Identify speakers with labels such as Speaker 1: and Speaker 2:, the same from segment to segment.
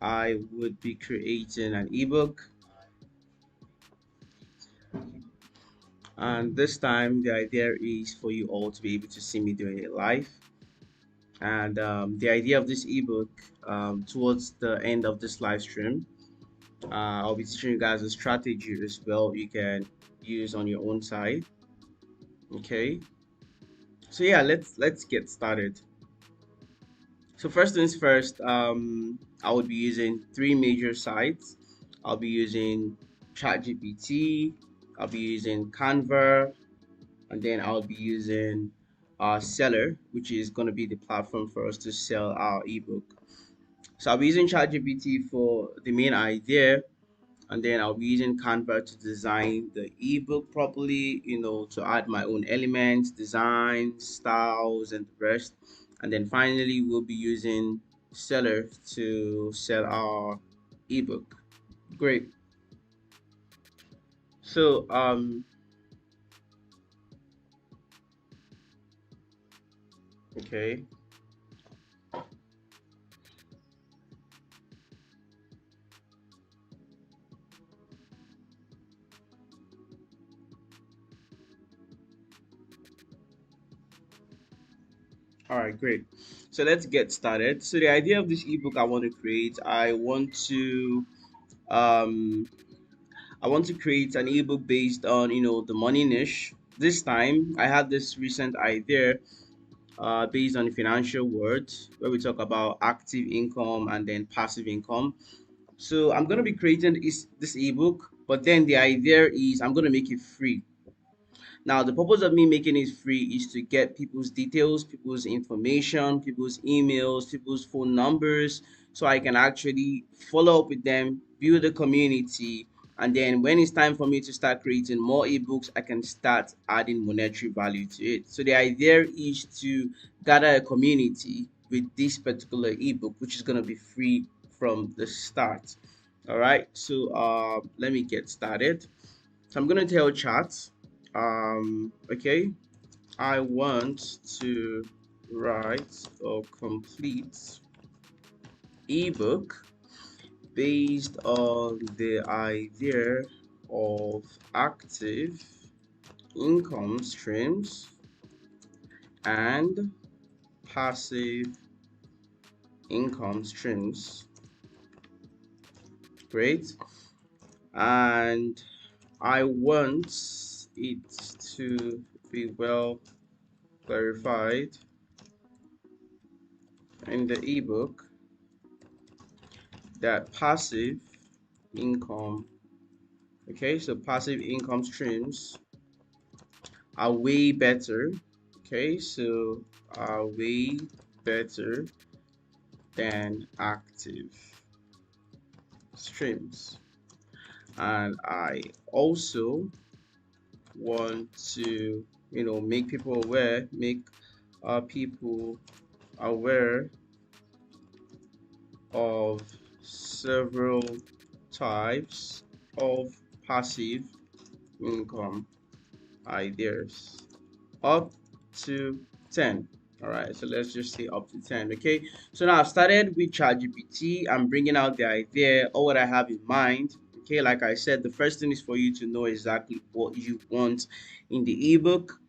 Speaker 1: I would be creating an ebook, and this time the idea is for you all to be able to see me doing it live. And the idea of this ebook, towards the end of this live stream, I'll be teaching you guys a strategy as well you can use on your own side. Okay, so yeah, let's get started. So first things first, I would be using three major sites. I'll be using ChatGPT, I'll be using Canva, and then I'll be using Seller, which is going to be the platform for us to sell our ebook. So I'll be using ChatGPT for the main idea, and then I'll be using Canva to design the ebook properly, to add my own elements, designs, styles, and the rest. And then finally, we'll be using Seller to sell our ebook. Great. So, okay. All right, great. So let's get started. So the idea of this ebook I want to create, um I want to create an ebook based on, the money niche. This time I had this recent idea based on the financial world where we talk about active income and then passive income. So I'm going to be creating this ebook, but then the idea is I'm going to make it free. Now, the purpose of me making it free is to get people's details, people's information, people's emails, people's phone numbers, so I can actually follow up with them, build a community, and then when it's time for me to start creating more ebooks, I can start adding monetary value to it. So the idea is to gather a community with this particular ebook, which is going to be free from the start. All right, so let me get started. So I'm going to tell chat, okay, I want to write a complete ebook based on the idea of active income streams and passive income streams. Great. And I want it to be well clarified in the ebook that passive income, okay, so passive income streams are way better, okay, so are way better than active streams. And I also want to, make people aware, make people aware of several types of passive income ideas, up to 10. All right, so let's just say up to 10. Okay, so now I've started with ChatGPT. I'm bringing out the idea or what I have in mind. Okay, like I said, the first thing is for you to know exactly what you want in the ebook.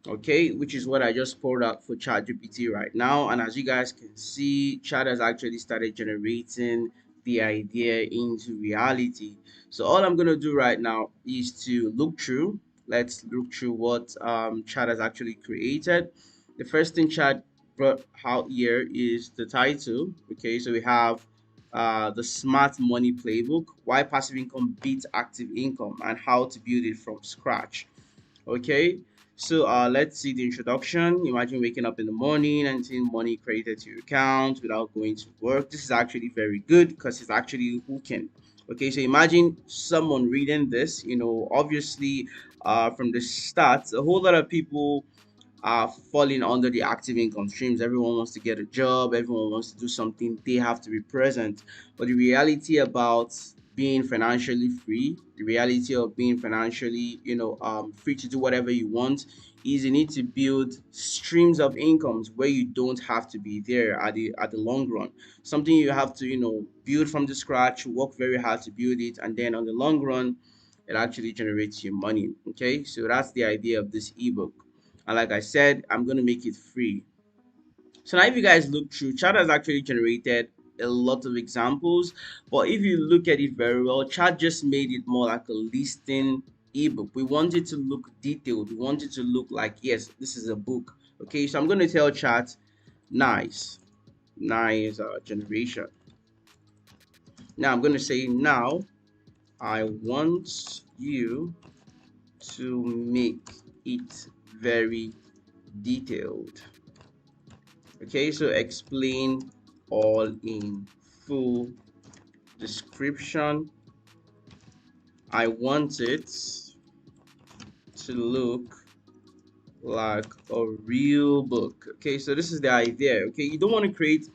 Speaker 1: Okay, which is what I just pulled out for ChatGPT right now. And as you guys can see, Chat has actually started generating the idea into reality. So all I'm gonna do right now is to look through. Let's look through what Chat has actually created. The first thing Chat brought out here is the title. Okay, so we have the Smart Money Playbook: Why Passive Income Beats Active Income and How to Build It from Scratch. Okay, so let's see the introduction. Imagine waking up in the morning and seeing money credited to your account without going to work. This is actually very good because it's actually hooking. Okay, so imagine someone reading this. Obviously, from the start, a whole lot of people are falling under the active income streams. Everyone wants to get a job, everyone wants to do something, they have to be present. But the reality about being financially free, the reality of being financially, free to do whatever you want, is you need to build streams of incomes where you don't have to be there at the long run. Something you have to, build from the scratch, work very hard to build it, and then on the long run, it actually generates you money. Okay, so that's the idea of this ebook. And like I said, I'm going to make it free. So now if you guys look through, chat has actually generated a lot of examples, but if you look at it very well, chat just made it more like a listing ebook. We want it to look detailed. We want it to look like, yes, this is a book. Okay, so I'm going to tell chat, nice generation. Now I'm going to say, now I want you to make it very detailed. Okay, so explain all in full description. I want it to look like a real book. Okay, so this is the idea. Okay, you don't want to create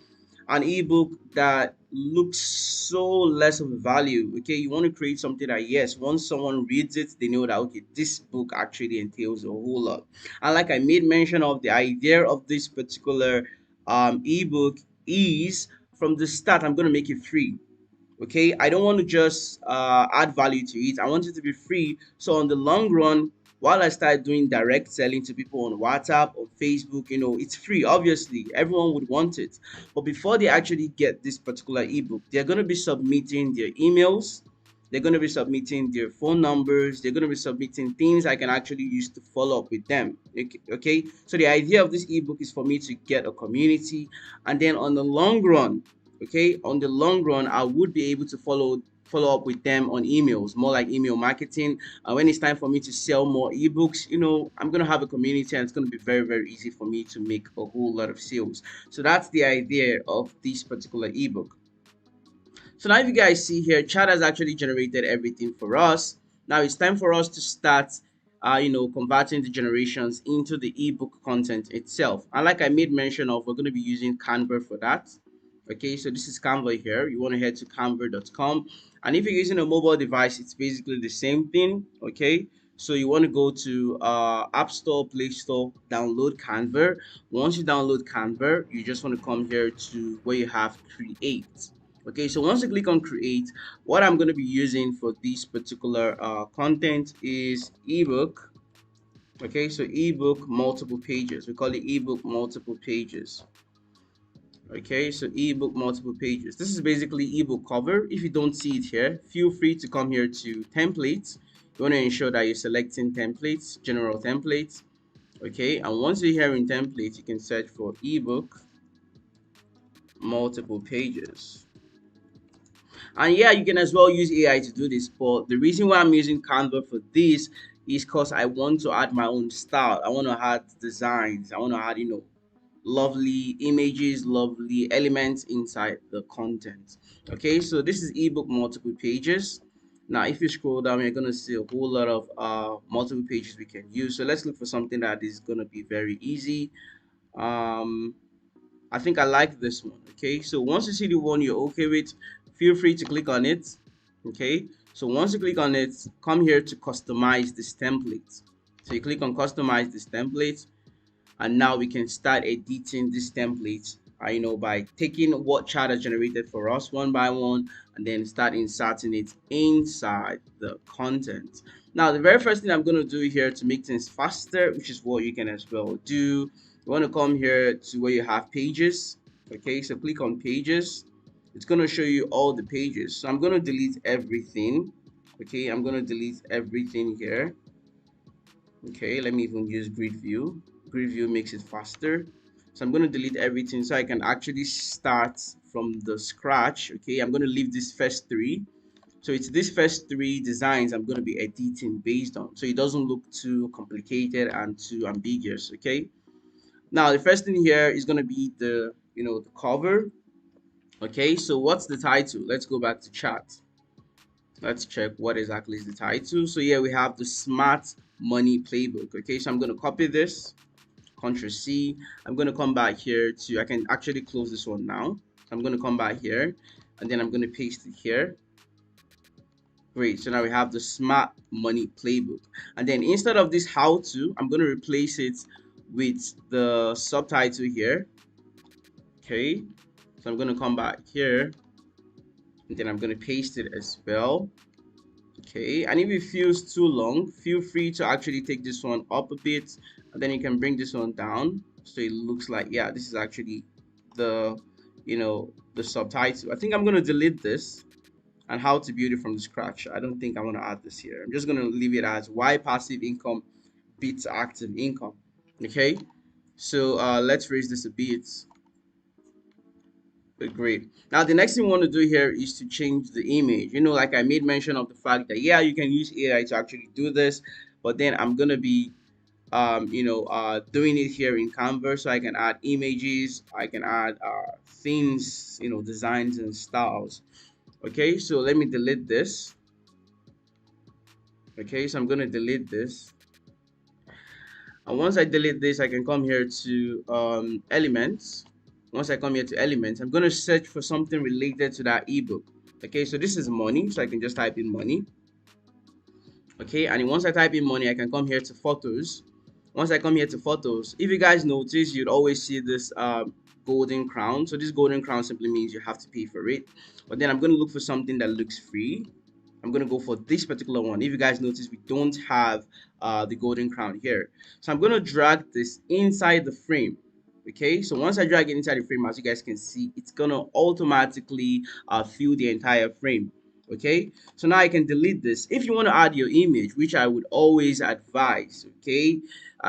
Speaker 1: an ebook that looks so less of a value. Okay, you want to create something that, yes, once someone reads it, they know that, okay, this book actually entails a whole lot. And like I made mention of, the idea of this particular ebook is, from the start, I'm going to make it free. Okay, I don't want to just add value to it. I want it to be free, so on the long run, while I start doing direct selling to people on WhatsApp or Facebook, it's free. Obviously everyone would want it, but before they actually get this particular ebook, they're going to be submitting their emails, they're going to be submitting their phone numbers, they're going to be submitting things I can actually use to follow up with them. Okay, so the idea of this ebook is for me to get a community, and then on the long run, okay, on the long run, I would be able to follow up with them on emails, more like email marketing. When it's time for me to sell more ebooks, I'm going to have a community, and it's going to be very, very easy for me to make a whole lot of sales. So that's the idea of this particular ebook. So now if you guys see here, chat has actually generated everything for us. Now it's time for us to start converting the generations into the ebook content itself. And like I made mention of, we're going to be using Canva for that. Okay, so this is Canva here. You want to head to canva.com, and if you're using a mobile device, it's basically the same thing. Okay, so you want to go to App Store, Play Store, download Canva. Once you download Canva, you just want to come here to where you have create. Okay, so once you click on create, what I'm going to be using for this particular content is ebook. Okay, so ebook multiple pages, we call it ebook multiple pages. Okay, so ebook multiple pages, this is basically ebook cover. If you don't see it here, feel free to come here to templates. You want to ensure that you're selecting templates, general templates. Okay, and once you're here in templates, you can search for ebook multiple pages. And yeah, you can as well use AI to do this, but the reason why I'm using Canva for this is because I want to add my own style. I want to add designs, I want to add lovely images, lovely elements inside the content. Okay, so this is ebook multiple pages. Now if you scroll down, you're going to see a whole lot of multiple pages we can use. So let's look for something that is going to be very easy. I think I like this one. Okay, so once you see the one you're okay with, feel free to click on it. Okay, so once you click on it, come here to customize this template. So you click on customize this template, and now we can start editing this template by taking what chat has generated for us one by one, and then start inserting it inside the content. Now the very first thing I'm going to do here to make things faster, which is what you can as well do, you want to come here to where you have pages. Okay, so click on pages. It's going to show you all the pages, so I'm going to delete everything. Okay, I'm going to delete everything here. Okay, let me even use grid view. Grid view makes it faster, so I'm going to delete everything so I can actually start from the scratch. Okay, I'm going to leave this first three, so it's this first three designs I'm going to be editing based on, so it doesn't look too complicated and too ambiguous. Okay, now the first thing here is going to be the the cover. Okay, so what's the title? Let's go back to chat. Let's check what exactly is the title. So yeah, we have the Smart Money Playbook. Okay, so I'm going to copy this, Ctrl C. I'm going to come back here to, I can actually close this one now. So I'm going to come back here, and then I'm going to paste it here. Great, so now we have the Smart Money Playbook, and then instead of this how to, I'm going to replace it with the subtitle here. Okay, so I'm going to come back here, and then I'm going to paste it as well. Okay, and if it feels too long, feel free to actually take this one up a bit, and then you can bring this one down so it looks like, yeah, this is actually the, the subtitle. I think I'm going to delete this and how to build it from scratch. I don't think I want to add this here. I'm just going to leave it as why passive income beats active income. Okay, so let's raise this a bit. Great. Now the next thing we want to do here is to change the image. Like I made mention of the fact that, yeah, you can use AI to actually do this, but then I'm gonna be doing it here in Canva, so I can add images, I can add things, designs and styles. Okay, so let me delete this. Okay, so I'm gonna delete this, and once I delete this, I can come here to elements. Once I come here to elements, I'm going to search for something related to that ebook. Okay, so this is money, so I can just type in money. Okay, and once I type in money, I can come here to photos. Once I come here to photos, if you guys notice, you'd always see this golden crown. So this golden crown simply means you have to pay for it, but then I'm going to look for something that looks free. I'm going to go for this particular one. If you guys notice, we don't have the golden crown here. So I'm going to drag this inside the frame. Okay, so once I drag it inside the frame, as you guys can see, it's going to automatically fill the entire frame. Okay, so now I can delete this. If you want to add your image, which I would always advise, okay,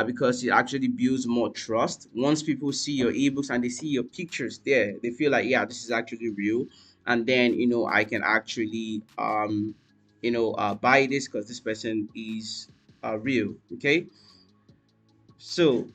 Speaker 1: because it actually builds more trust. Once people see your ebooks and they see your pictures there, they feel like, yeah, this is actually real. And then I can actually buy this because this person is real. Okay, so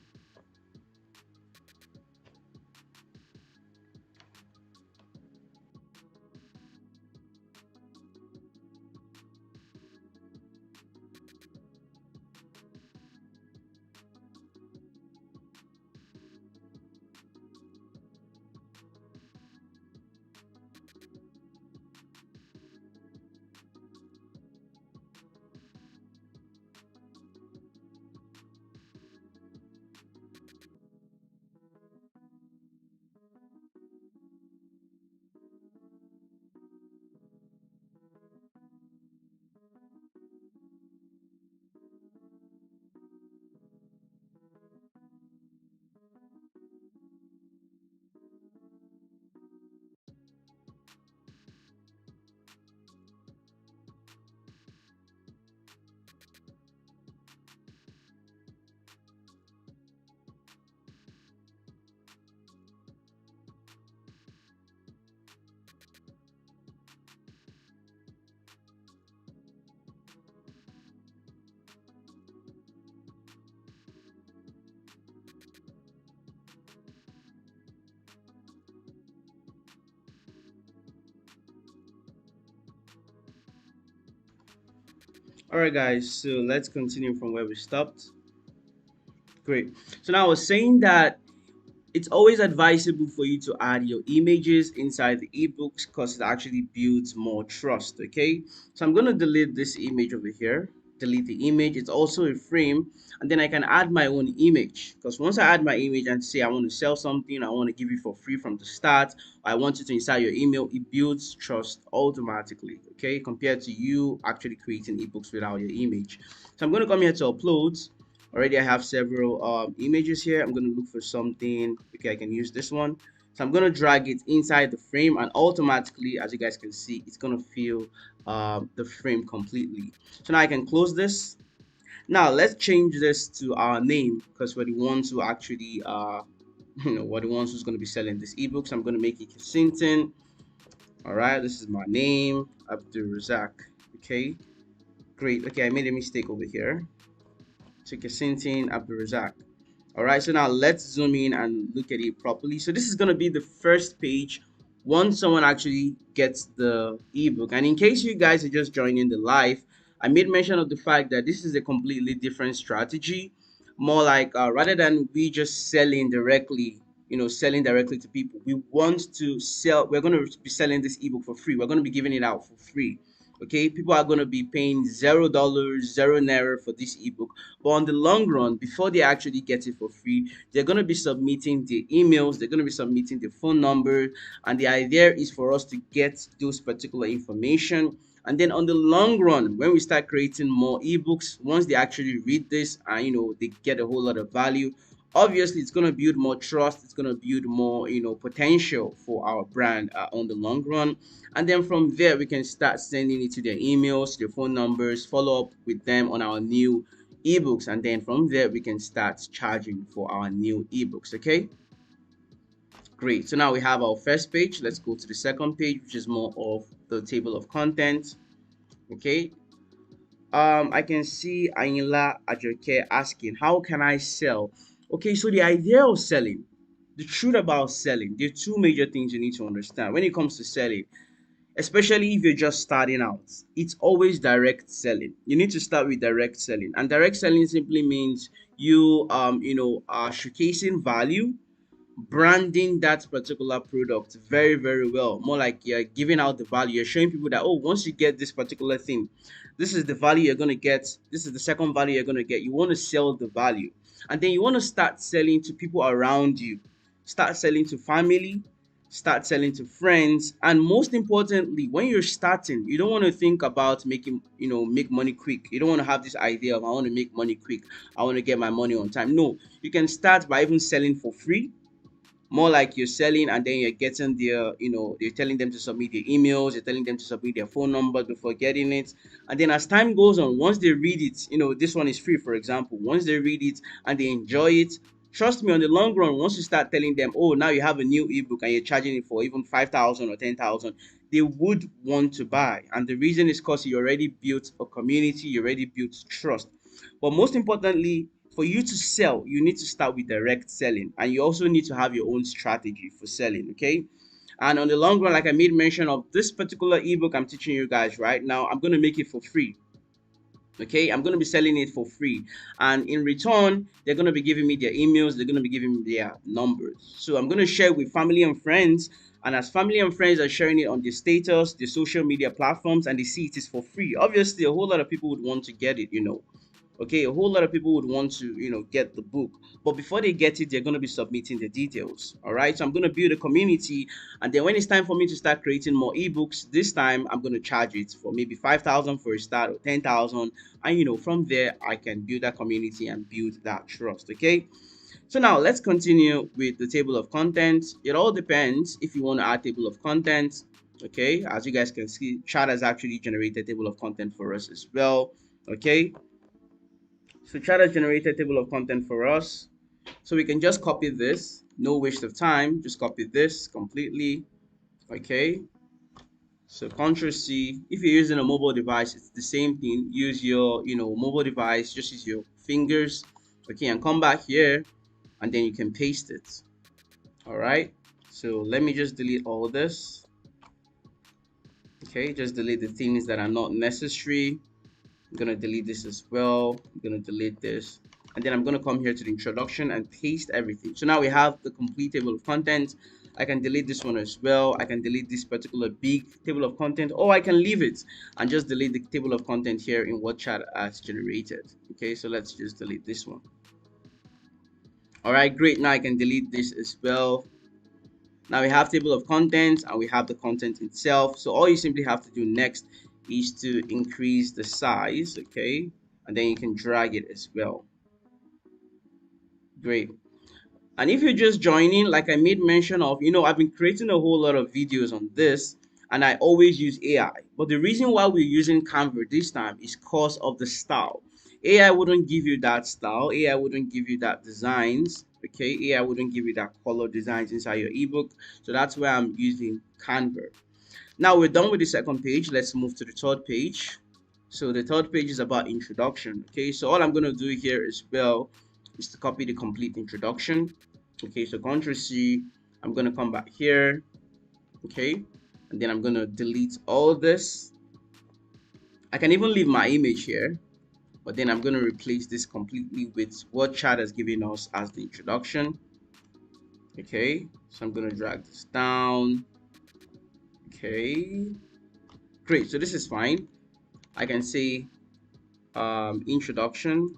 Speaker 1: all right, guys. So let's continue from where we stopped. Great. So now I was saying that it's always advisable for you to add your images inside the ebooks because it actually builds more trust. Okay, so I'm going to delete this image over here. Delete the image. It's also a frame, and then I can add my own image, because once I add my image and say I want to sell something, I want to give you for free from the start, I want you to insert your email, it builds trust automatically. Okay, compared to you actually creating ebooks without your image. So I'm going to come here to upload. Already I have several images here. I'm going to look for something. Okay, I can use this one. So I'm going to drag it inside the frame, and automatically, as you guys can see, it's going to fill the frame completely. So now I can close this. Now let's change this to our name, because we're the ones who actually we're the ones who's going to be selling this ebook. So I'm going to make it Kasinton. All right, this is my name, Abdul Razak. Okay, great. Okay, I made a mistake over here. So Kasintin Abdulrazak. All right, so now let's zoom in and look at it properly. So this is going to be the first page once someone actually gets the ebook. And in case you guys are just joining the live, I made mention of the fact that this is a completely different strategy. More like rather than we just selling directly, selling directly to people, we want to sell. We're going to be selling this ebook for free. We're going to be giving it out for free. Okay, people are going to be paying $0, zero naira for this ebook, but on the long run, before they actually get it for free, they're going to be submitting the emails, they're going to be submitting the phone number, and the idea is for us to get those particular information. And then on the long run, when we start creating more ebooks, once they actually read this and they get a whole lot of value, obviously it's going to build more trust, it's going to build more potential for our brand on the long run. And then from there we can start sending it to their emails, their phone numbers, follow up with them on our new ebooks, and then from there we can start charging for our new ebooks. Okay, great. So now we have our first page. Let's go to the second page, which is more of the table of contents. Okay, I can see Ayinla Ajoke asking, how can I sell? Okay, so the idea of selling, the truth about selling, there are two major things you need to understand when it comes to selling, especially if you're just starting out. It's always direct selling. You need to start with direct selling, and direct selling simply means you are showcasing value, branding that particular product very very well, more like you're giving out the value. You're showing people that, oh, once you get this particular thing, this is the value you're going to get, this is the second value you're going to get. You want to sell the value, and then you want to start selling to people around you, start selling to family, start selling to friends. And most importantly, when you're starting, you don't want to think about making make money quick. You don't want to have this idea of, I want to make money quick, I want to get my money on time. No, you can start by even selling for free, more like you're selling and then you're getting their, you're telling them to submit their emails, you're telling them to submit their phone numbers before getting it. And then as time goes on, once they read it, this one is free, for example, once they read it and they enjoy it, trust me, on the long run, once you start telling them, oh, now you have a new ebook and you're charging it for even 5,000 or 10,000, they would want to buy. And the reason is because you already built a community, you already built trust. But most importantly, for you to sell, you need to start with direct selling, and you also need to have your own strategy for selling. Okay, and on the long run, like I made mention of, this particular ebook I'm teaching you guys right now, I'm going to make it for free. Okay, I'm going to be selling it for free, and in return they're going to be giving me their emails, they're going to be giving me their numbers. So I'm going to share with family and friends, and as family and friends are sharing it on the status, the social media platforms, and they see it is for free, obviously a whole lot of people would want to get it. Okay, a whole lot of people would want to get the book, but before they get it, they're going to be submitting the details. All right, so I'm going to build a community, and then when it's time for me to start creating more ebooks, this time I'm going to charge it for maybe 5,000 for a start, or 10,000, and from there I can build that community and build that trust. Okay, so now let's continue with the table of contents. It all depends if you want to add table of contents. Okay, as you guys can see, chat has actually generated table of content for us as well. Okay, so chat has generated table of content for us. So we can just copy this, no waste of time, just copy this completely. Okay, so Ctrl C. If you're using a mobile device, it's the same thing. Use your mobile device, just use your fingers. Okay, and come back here, and then you can paste it. All right, so let me just delete all this. Okay, just delete the things that are not necessary. I'm gonna delete this as well. I'm gonna delete this, and then I'm gonna come here to the introduction and paste everything. So now we have the complete table of content. I can delete this one as well. I can delete this particular big table of content, or I can leave it and just delete the table of content here in what chat has generated. Okay, so let's just delete this one. All right, great. Now I can delete this as well. Now we have table of contents and we have the content itself. So all you simply have to do next is to increase the size. Okay, and then you can drag it as well. Great. And if you're just joining, like I made mention of, I've been creating a whole lot of videos on this, and I always use AI. But the reason why we're using Canva this time is because of the style. AI wouldn't give you that style. AI wouldn't give you that designs. Okay, AI wouldn't give you that color designs inside your ebook. So that's why I'm using Canva. Now we're done with the second page. Let's move to the third page. So the third page is about introduction. Okay, so all I'm going to do here as well is to copy the complete introduction. Okay, so Ctrl C. I'm going to come back here. Okay, and then I'm going to delete all this. I can even leave my image here, but then I'm going to replace this completely with what chat has given us as the introduction. Okay, so I'm going to drag this down. Okay, Great, so this is fine. I can say introduction,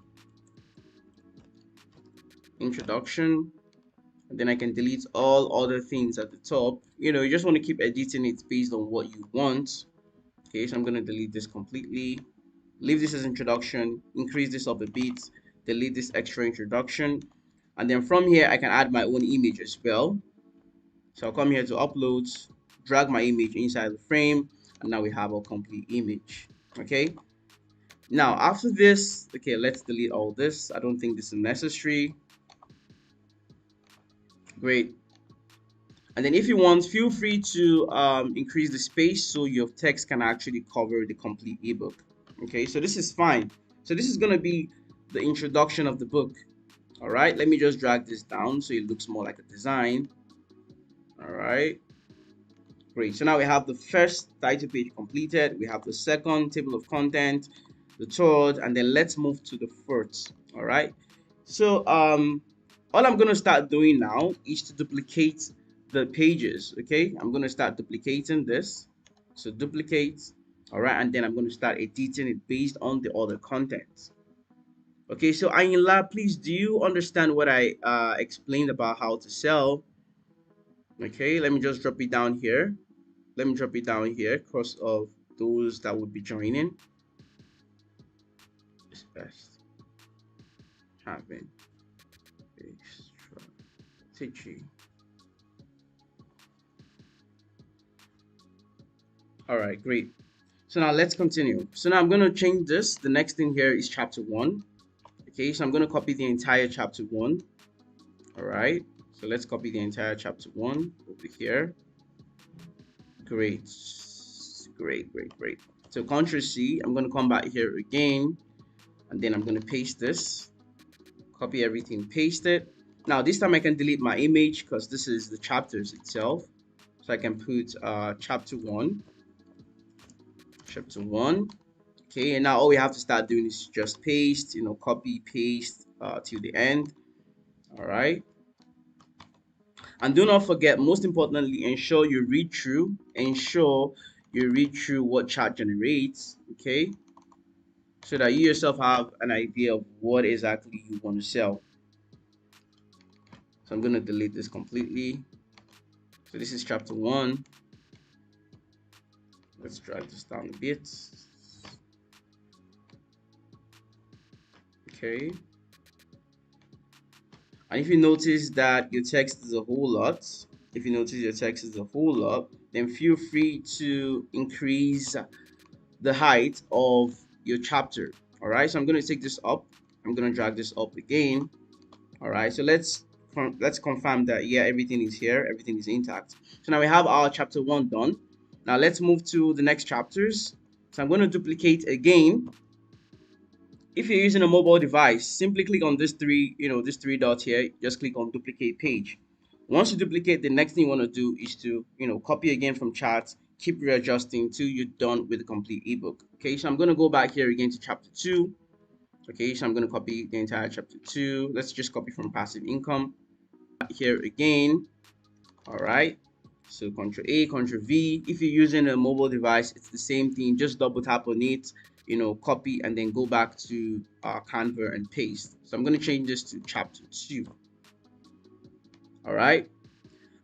Speaker 1: and then I can delete all other things at the top. You know, you just want to keep editing it based on what you want. Okay, so I'm going to delete this completely, leave this as introduction, increase this up a bit, delete this extra introduction, and then from here I can add my own image as well. So I'll come here to uploads, drag my image inside the frame, and now we have a complete image. Okay, now after this, okay, let's delete all this. I don't think this is necessary. Great. And then if you want, feel free to increase the space so your text can actually cover the complete ebook. Okay, so this is fine. So this is going to be the introduction of the book. All right, let me just drag this down so it looks more like a design. All right, great. So now we have the first title page completed. We have the second table of content, the third, and then let's move to the fourth. All right, so all I'm going to start doing now is to duplicate the pages. Okay, I'm going to start duplicating this. So duplicate. All right, and then I'm going to start editing it based on the other content. Okay, so Ayinla, please, do you understand what I explained about how to sell? Okay, let me just drop it down here. Let me drop it down here because of those that would be joining. It's best having a strategy. All right, great. So now let's continue. So now I'm going to change this. The next thing here is chapter 1. Okay, so I'm going to copy the entire chapter 1. All right, so let's copy the entire chapter 1 over here. Great, great, great, great. So Ctrl C, I'm going to come back here again, and then I'm going to paste this, copy everything, paste it. Now this time I can delete my image because this is the chapters itself. So I can put chapter 1. Okay, and now all we have to start doing is just paste, you know, copy, paste till the end. All right. And do not forget, most importantly, ensure you read through what chart generates, okay, so that you yourself have an idea of what exactly you want to sell. So I'm going to delete this completely. So this is chapter 1. Let's drag this down a bit. Okay. And if you notice that your text is a whole lot, then feel free to increase the height of your chapter. All right, so I'm going to take this up. I'm going to drag this up again. All right, so let's confirm that, yeah, everything is here, everything is intact. So now we have our chapter 1 done. Now let's move to the next chapters. So I'm going to duplicate again. If you're using a mobile device, simply click on this three dots here. Just click on duplicate page. Once you duplicate, the next thing you want to do is to copy again from charts, keep readjusting till you're done with the complete ebook. Okay, so I'm going to go back here again to chapter 2. Okay, so I'm going to copy the entire chapter 2. Let's just copy from passive income here again. All right, so Ctrl A, Ctrl V. If you're using a mobile device, it's the same thing. Just double tap on it, copy, and then go back to Canva and paste. So I'm going to change this to chapter 2. All right,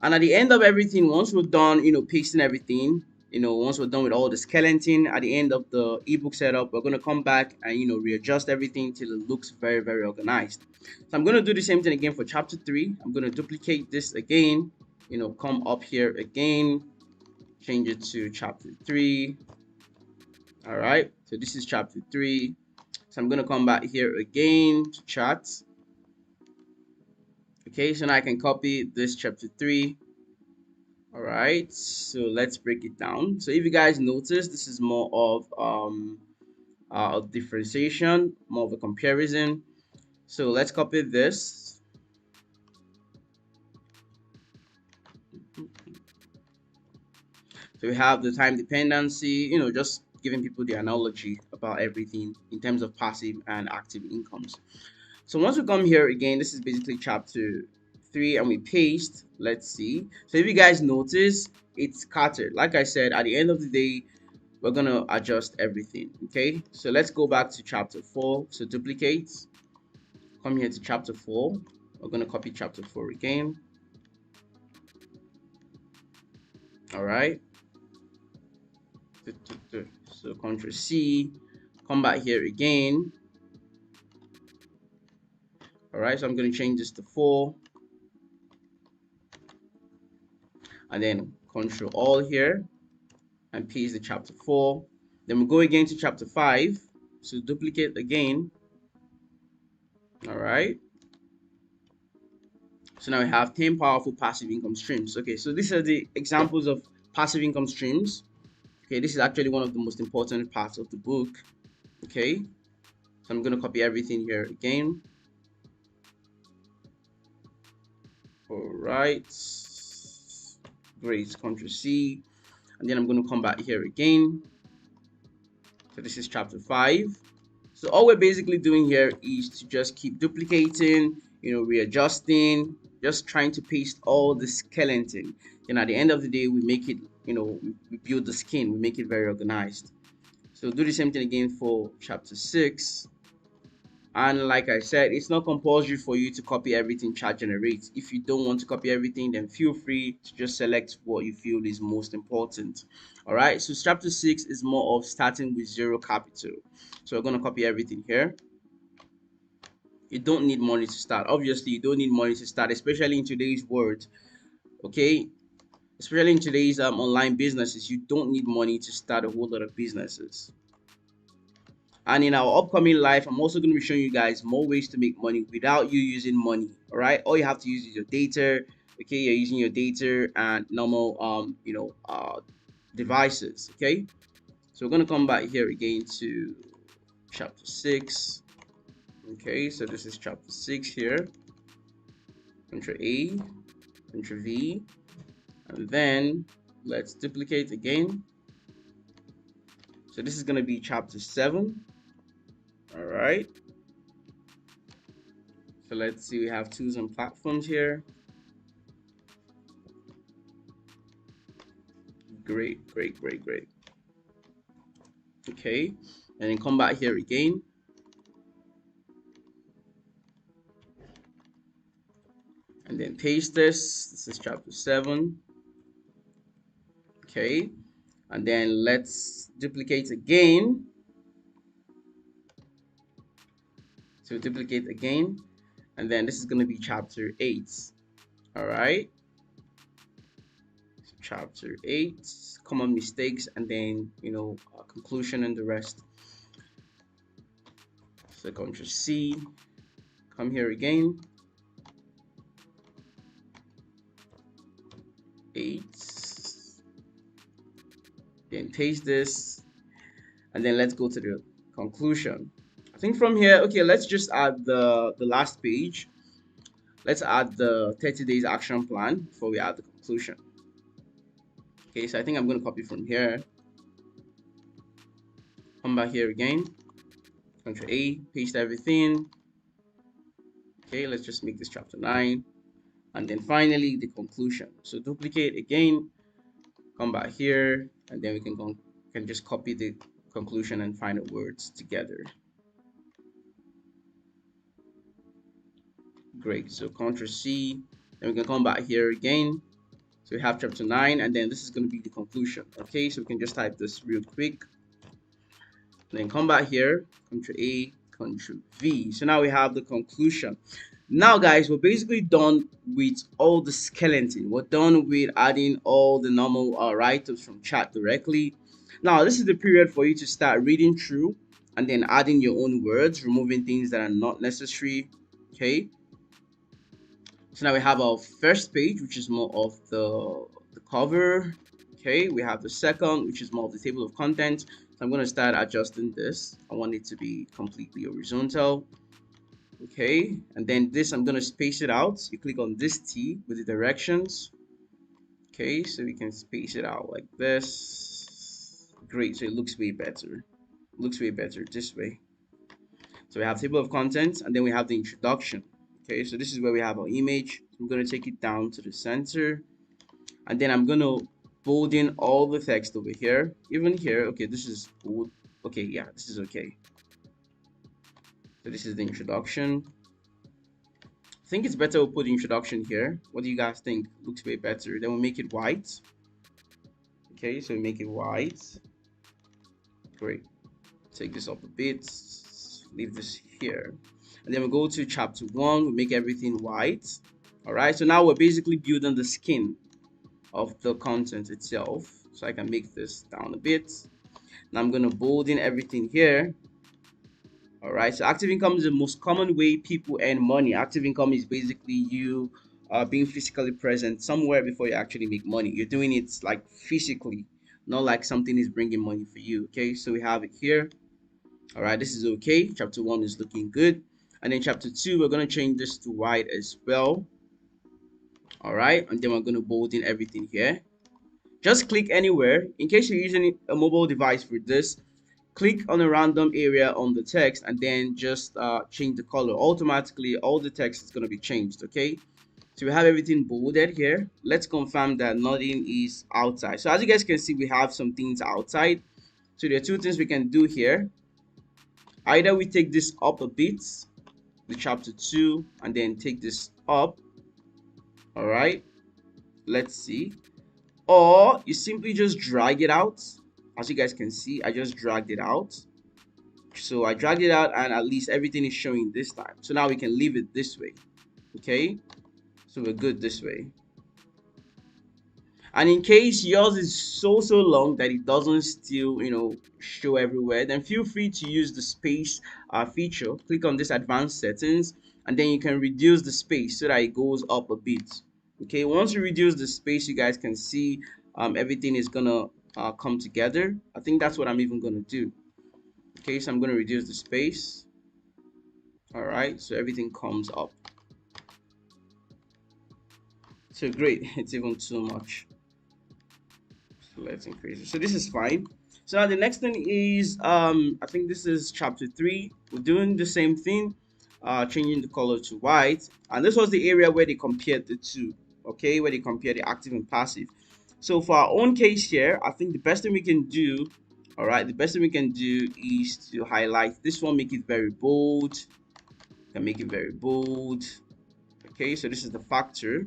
Speaker 1: and at the end of everything, once we're done pasting everything, once we're done with all the skeleton, at the end of the ebook setup, we're going to come back and readjust everything till it looks very, very organized. So I'm going to do the same thing again for chapter 3. I'm going to duplicate this again, come up here again, change it to chapter 3. All right, so this is chapter 3. So I'm going to come back here again to charts. Okay, so now I can copy this chapter 3. All right, so let's break it down. So if you guys notice, this is more of a differentiation, more of a comparison. So let's copy this. So we have the time dependency, just giving people the analogy about everything in terms of passive and active incomes. So once we come here again, this is basically chapter 3, and we paste. Let's see. So if you guys notice, it's scattered. Like I said, at the end of the day, we're going to adjust everything. Okay, so let's go back to chapter 4. So duplicate, come here to chapter 4. We're going to copy chapter 4 again. All right, so Ctrl C, come back here again. All right, so I'm going to change this to 4, and then Ctrl All here and paste the chapter 4. Then we go again to chapter 5. So duplicate again. All right, so now we have 10 powerful passive income streams. Okay, so these are the examples of passive income streams. Okay, this is actually one of the most important parts of the book. Okay, so I'm going to copy everything here again. All right, great. Ctrl C, and then I'm going to come back here again. So this is chapter 5. So all we're basically doing here is to just keep duplicating, readjusting, just trying to paste all the skeleton. And at the end of the day, we make it, we build the skin, we make it very organized. So do the same thing again for chapter 6. And like I said, it's not compulsory for you to copy everything chat generates. If you don't want to copy everything, then feel free to just select what you feel is most important. All right, so chapter 6 is more of starting with zero capital. So we're going to copy everything here. You don't need money to start. Obviously, you don't need money to start, especially in today's world. Okay, especially in today's online businesses, you don't need money to start a whole lot of businesses. And in our upcoming live, I'm also going to be showing you guys more ways to make money without you using money. All right, all you have to use is your data. Okay, you're using your data and normal devices. Okay, so we're going to come back here again to chapter 6. Okay, so this is chapter 6 here. Ctrl A, Ctrl V, and then let's duplicate again. So this is going to be chapter 7. All right, so let's see, we have tools and platforms here. Great. Okay, and then come back here again. And then paste this. This is chapter 7. Okay, and then let's duplicate again. So duplicate again, and then this is going to be chapter 8. All right, so chapter 8, common mistakes, and then conclusion and the rest. So Ctrl C, come here again. 8, then paste this, and then let's go to the conclusion. I think from here, okay, let's just add the last page. Let's add the 30 days action plan before we add the conclusion. Okay, so I think I'm going to copy from here. Come back here again. Ctrl A, paste everything. Okay, let's just make this chapter 9. And then finally, the conclusion. So duplicate again. Come back here, and then we can just copy the conclusion and final words together. Great. So Ctrl C, then we can come back here again. So we have chapter 9, and then this is going to be the conclusion. Okay, so we can just type this real quick. And then come back here, Ctrl A, Ctrl V. So now we have the conclusion. Now, guys, we're basically done with all the skeleton. We're done with adding all the normal write-ups from chat directly. Now, this is the period for you to start reading through and then adding your own words, removing things that are not necessary. Okay. So now we have our first page, which is more of the cover. Okay, we have the second, which is more of the table of contents. So I'm going to start adjusting this. I want it to be completely horizontal. Okay, and then this, I'm going to space it out. You click on this T with the directions. Okay, so we can space it out like this. Great, so it looks way better. Looks way better this way. So we have table of contents, and then we have the introduction. Okay, so this is where we have our image. I'm going to take it down to the center, and then I'm going to bolding all the text over here, even here. Okay, this is bold. Okay, yeah, this is okay. So this is the introduction. I think it's better we'll put the introduction here. What do you guys think? Looks way better. Then we'll make it white. Okay, so we make it white. Great. Take this up a bit. Leave this here. And then we go to chapter 1. We make everything white. Alright, so now we're basically building the skin of the content itself. So I can make this down a bit. Now I'm going to bold in everything here. Alright, so active income is the most common way people earn money. Active income is basically you being physically present somewhere before you actually make money. You're doing it like physically, not like something is bringing money for you. Okay, so we have it here. Alright, this is okay. Chapter 1 is looking good. And then chapter 2, we're going to change this to white as well. Alright, and then we're going to bold in everything here. Just click anywhere. In case you're using a mobile device for this, click on a random area on the text and then just change the color. Automatically all the text is going to be changed. Okay, so we have everything bolded here. Let's confirm that nothing is outside. So as you guys can see, we have some things outside. So there are two things we can do here. Either we take this up a bit, the chapter 2, and then take this up. All right, let's see. Or you simply just drag it out. As you guys can see, I just dragged it out. So I dragged it out and at least everything is showing this time. So now we can leave it this way. Okay, so we're good this way. And in case yours is so long that it doesn't still show everywhere, then feel free to use the space feature. Click on this advanced settings and then you can reduce the space so that it goes up a bit. Okay, once you reduce the space, you guys can see everything is gonna come together. I think that's what I'm even gonna do. Okay, so I'm gonna reduce the space. All right, so everything comes up. So great. It's even too much. So let's increase it. So this is fine. So now the next thing is I think this is chapter 3. We're doing the same thing, changing the color to white. And this was the area where they compared the two. Okay, where they compare the active and passive. So for our own case here, I think the best thing we can do, all right, the best thing we can do is to highlight this one, make it very bold. Can make it very bold. Okay, so this is the factor,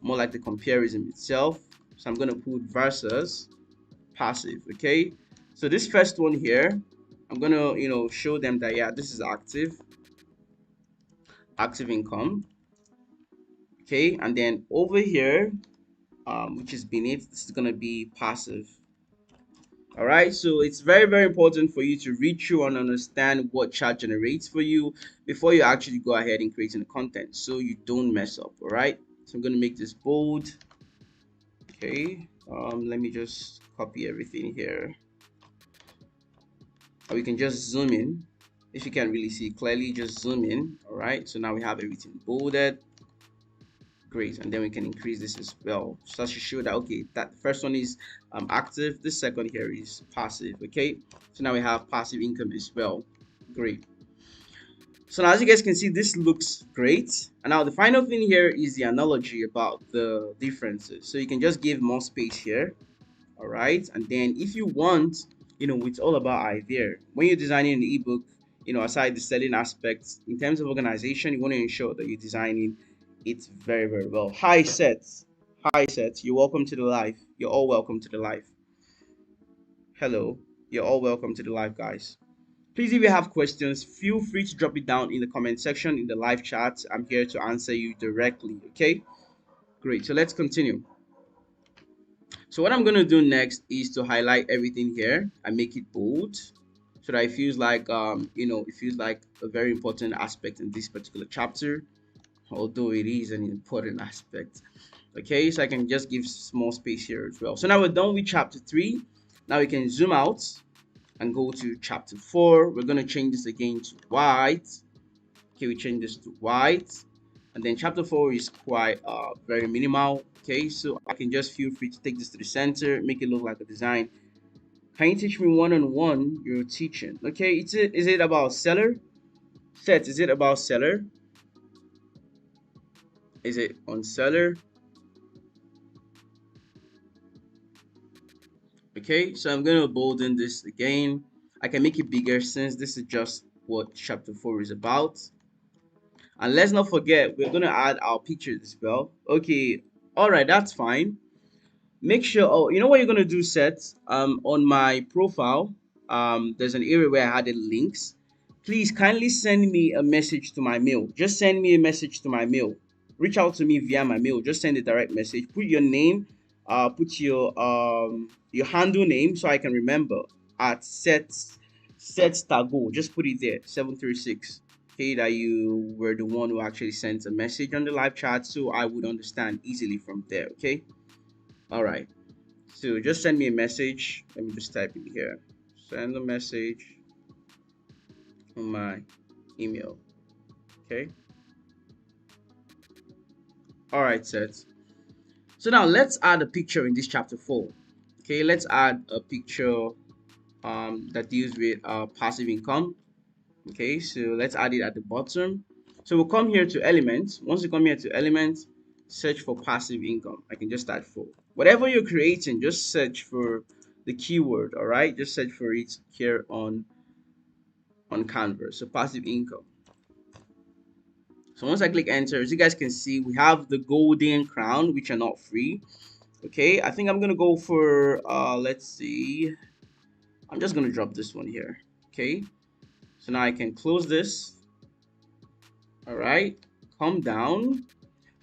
Speaker 1: more like the comparison itself. So I'm going to put versus passive. Okay, so this first one here, I'm going to show them that yeah, this is active income. Okay, and then over here which is beneath, this is going to be passive. All right, so it's very important for you to read through and understand what chart generates for you before you actually go ahead and creating the content, so you don't mess up. All right, so I'm going to make this bold. Okay, let me just copy everything here, or we can just zoom in. If you can't really see clearly, just zoom in. All right, so now we have everything bolded. Great, and then we can increase this as well, so that should show that okay, that the first one is active, the second here is passive. Okay, so now we have passive income as well. Great. So now as you guys can see, this looks great. And now the final thing here is the analogy about the differences. So you can just give more space here. All right, and then if you want, it's all about idea. When you're designing an ebook, aside the selling aspects, in terms of organization, you want to ensure that you're designing it very well. Hi Seth, you're welcome to the live. You're all welcome to the live. Hello, you're all welcome to the live, guys. Please, if you have questions, feel free to drop it down in the comment section in the live chat. I'm here to answer you directly. Okay, great. So let's continue. So what I'm going to do next is to highlight everything here and make it bold, so that it feels like it feels like a very important aspect in this particular chapter, although it is an important aspect. Okay, so I can just give small space here as well. So now we're done with chapter 3. Now we can zoom out and go to chapter 4. We're going to change this again to white. Okay, we change this to white, and then chapter 4 is quite very minimal. Okay, so I can just feel free to take this to the center, make it look like a design. Can you teach me one-on-one your teaching? Okay, is it about seller? Seth, is it about seller? Is it on seller? Okay, so I'm going to bolden this again. I can make it bigger since this is just what chapter 4 is about. And let's not forget, we're going to add our pictures as well. Okay, all right, that's fine. Make sure, oh, you know what you're going to do, Seth? On my profile, there's an area where I added links. Please kindly send me a message to my mail. Just send me a message to my mail. Reach out to me via my mail. Just send a direct message. Put your name, put your handle name so I can remember at Seth Tago. Just put it there, 736. Okay, that you were the one who actually sent a message on the live chat, so I would understand easily from there. Okay. All right. So just send me a message. Let me just type it here. Send a message on my email. Okay. All right, Seth. So now let's add a picture in this chapter 4. Okay, let's add a picture that deals with passive income. Okay, so let's add it at the bottom. So we'll come here to elements. Once you come here to elements, search for passive income. I can just add for whatever you're creating, just search for the keyword. All right, just search for it here on Canvas. So passive income. So once I click enter, as you guys can see, we have the golden crown, which are not free. Okay, I think I'm gonna go for let's see, I'm just gonna drop this one here. Okay, so now I can close this. All right, come down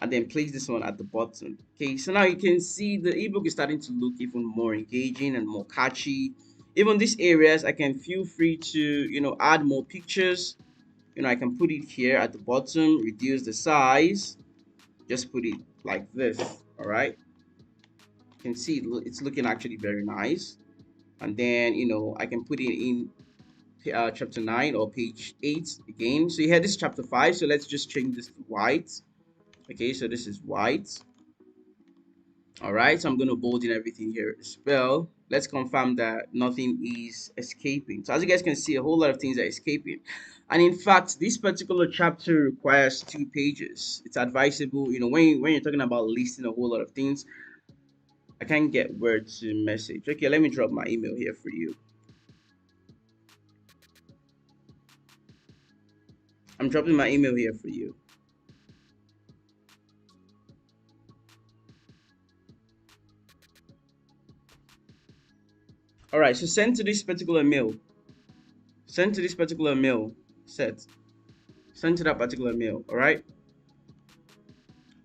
Speaker 1: and then place this one at the bottom. Okay, so now you can see the ebook is starting to look even more engaging and more catchy. Even these areas, I can feel free to, add more pictures. I can put it here at the bottom, reduce the size, just put it like this. All right, you can see it's looking actually very nice. And then I can put it in chapter 9 or page 8 again. So here this is chapter 5, so let's just change this to white. Okay, so this is white. All right, so I'm going to bold in everything here as well. Let's confirm that nothing is escaping. So as you guys can see, a whole lot of things are escaping. And in fact, this particular chapter requires 2 pages. It's advisable, when you're talking about listing a whole lot of things. I can't get word to message. Okay, let me drop my email here for you. I'm dropping my email here for you. All right, so send to this particular mail. Send to this particular mail. Set. Send to that particular mail. All right.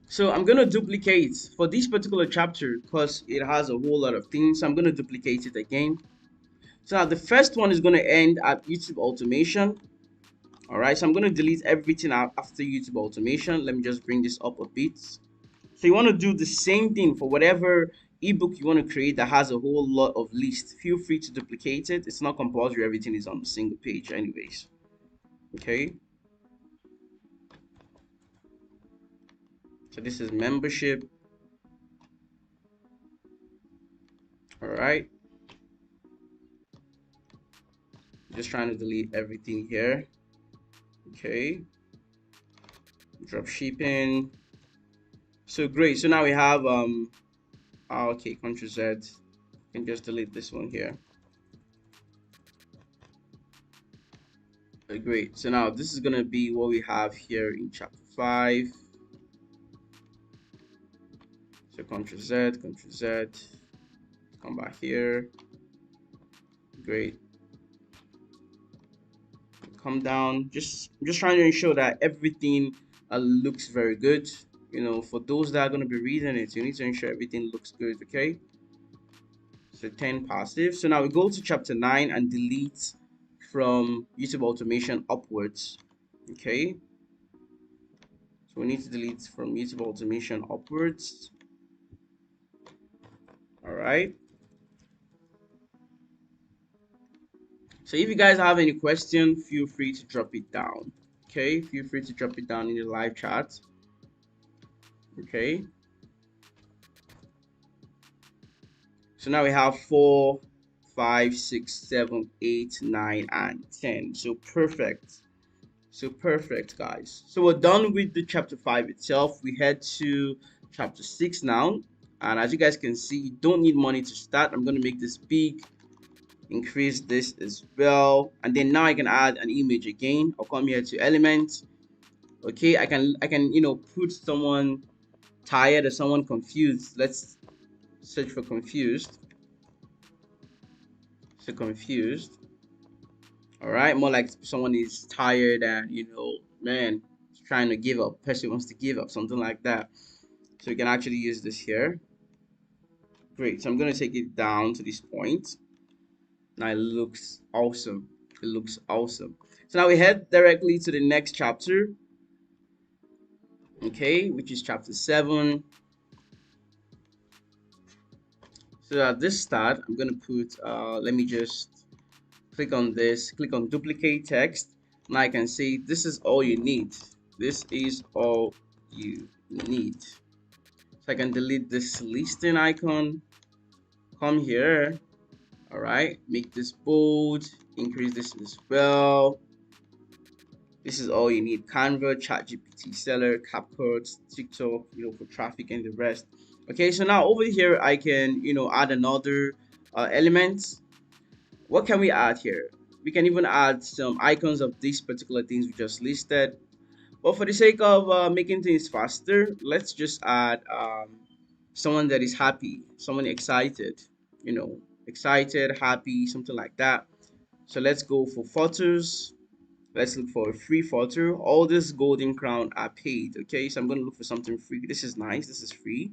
Speaker 1: So I'm going to duplicate for this particular chapter because it has a whole lot of things. So I'm going to duplicate it again. So now the first one is going to end at YouTube automation. All right. So I'm going to delete everything out after YouTube automation. Let me just bring this up a bit. So you want to do the same thing for whatever ebook you want to create that has a whole lot of lists. Feel free to duplicate it. It's not compulsory. Everything is on a single page anyways. Okay. So this is membership. All right. Just trying to delete everything here. Okay. Drop shipping. So great. So now we have okay, Ctrl Z. You can just delete this one here. Great. So now this is gonna be what we have here in chapter 5. So Ctrl Z, Ctrl Z. Come back here. Great. Come down. Just trying to ensure that everything looks very good. For those that are going to be reading it, you need to ensure everything looks good. Okay. So 10 passive. So now we go to chapter 9 and delete from YouTube automation upwards. Okay. So we need to delete from YouTube automation upwards. All right. So if you guys have any question, feel free to drop it down. Okay. Feel free to drop it down in the live chat. Okay. So now we have 4, 5, 6, 7, 8, 9, and 10. So perfect. So perfect, guys. So we're done with the chapter 5 itself. We head to chapter 6 now. And as you guys can see, you don't need money to start. I'm going to make this big, increase this as well, and then now I can add an image again. I'll come here to element. Okay, I can put someone tired or someone confused. Let's search for confused. So confused. All right, more like someone is tired and man, trying to give up. Person wants to give up, something like that. So we can actually use this here. Great. So I'm gonna take it down to this point. Now it looks awesome. It looks awesome. So now we head directly to the next chapter, okay, which is chapter 7. So at this start, I'm gonna put let me just click on this, click on duplicate text. Now I can see this is all you need. This is all you need. So I can delete this listing icon, come here, all right, make this bold, increase this as well. This is all you need: Canva, ChatGPT, Selar, CapCut, TikTok, for traffic and the rest. Okay, so now over here I can add another element. What can we add here? We can even add some icons of these particular things we just listed. But for the sake of making things faster, let's just add someone that is happy, someone excited, you know, excited, happy, something like that. So let's go for photos. Let's look for a free photo. All this golden crown are paid. Okay, so I'm going to look for something free. This is nice. This is free.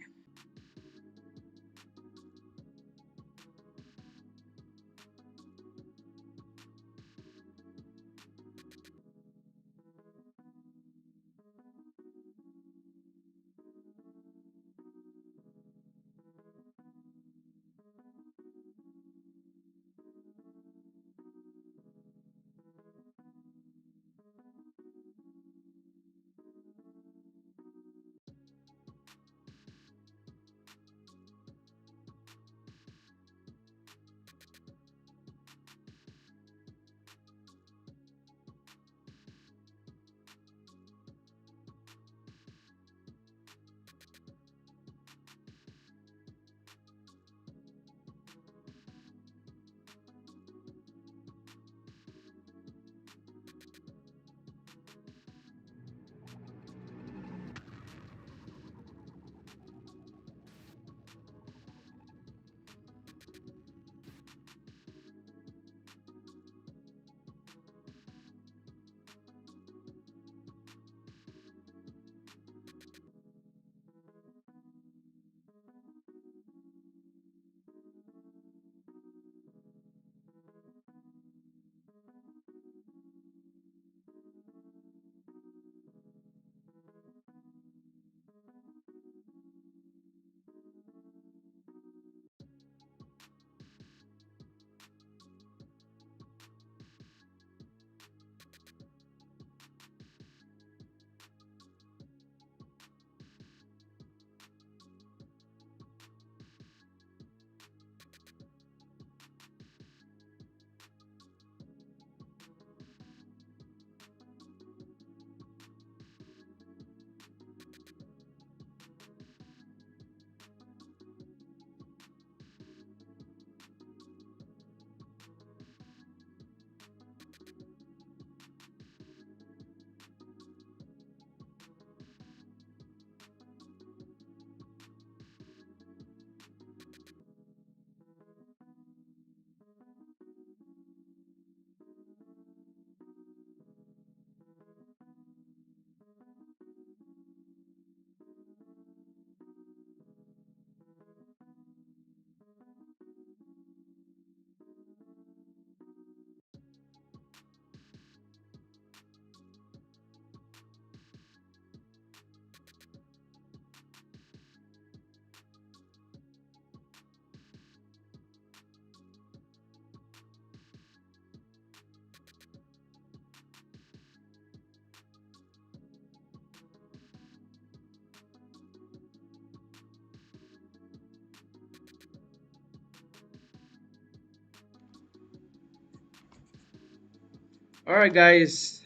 Speaker 1: All right, guys,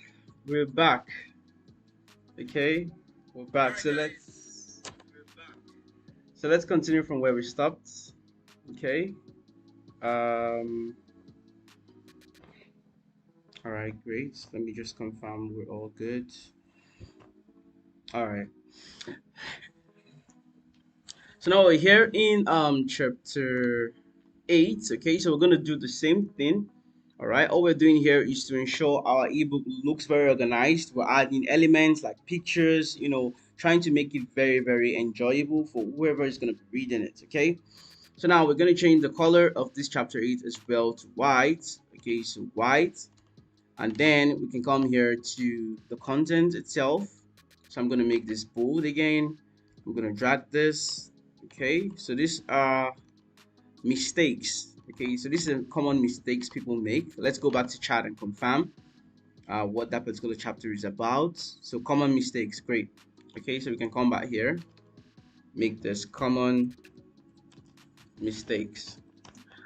Speaker 1: we're back. Okay, we're back. So let's continue from where we stopped. Okay. Um. All right, great. Let me just confirm we're all good. All right. So now we're here in chapter 8. Okay, so we're gonna do the same thing. All right, all we're doing here is to ensure our ebook looks very organized. We're adding elements like pictures, trying to make it very enjoyable for whoever is gonna be reading it. Okay, so now we're gonna change the color of this chapter 8 as well to white. Okay, so white, and then we can come here to the content itself. So I'm gonna make this bold again. I'm gonna drag this. Okay, so these are mistakes. Okay, so these are common mistakes people make. Let's go back to chat and confirm what that particular chapter is about. So common mistakes, great. Okay, so we can come back here, make this common mistakes.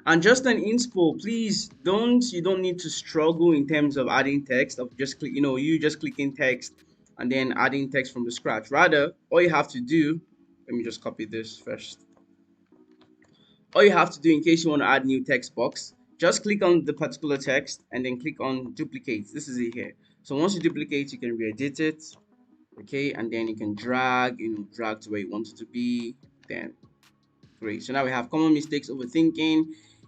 Speaker 1: And just an inspo, please you don't need to struggle in terms of adding text, of just click, you just clicking text and then adding text from the scratch. Rather, all you have to do, let me just copy this first. All you have to do, in case you want to add new text box, just click on the particular text and then click on duplicate. This is it here. So once you duplicate, you can re-edit it. Okay, and then you can drag, drag to where you want it to be. Then great. So now we have common mistakes: overthinking,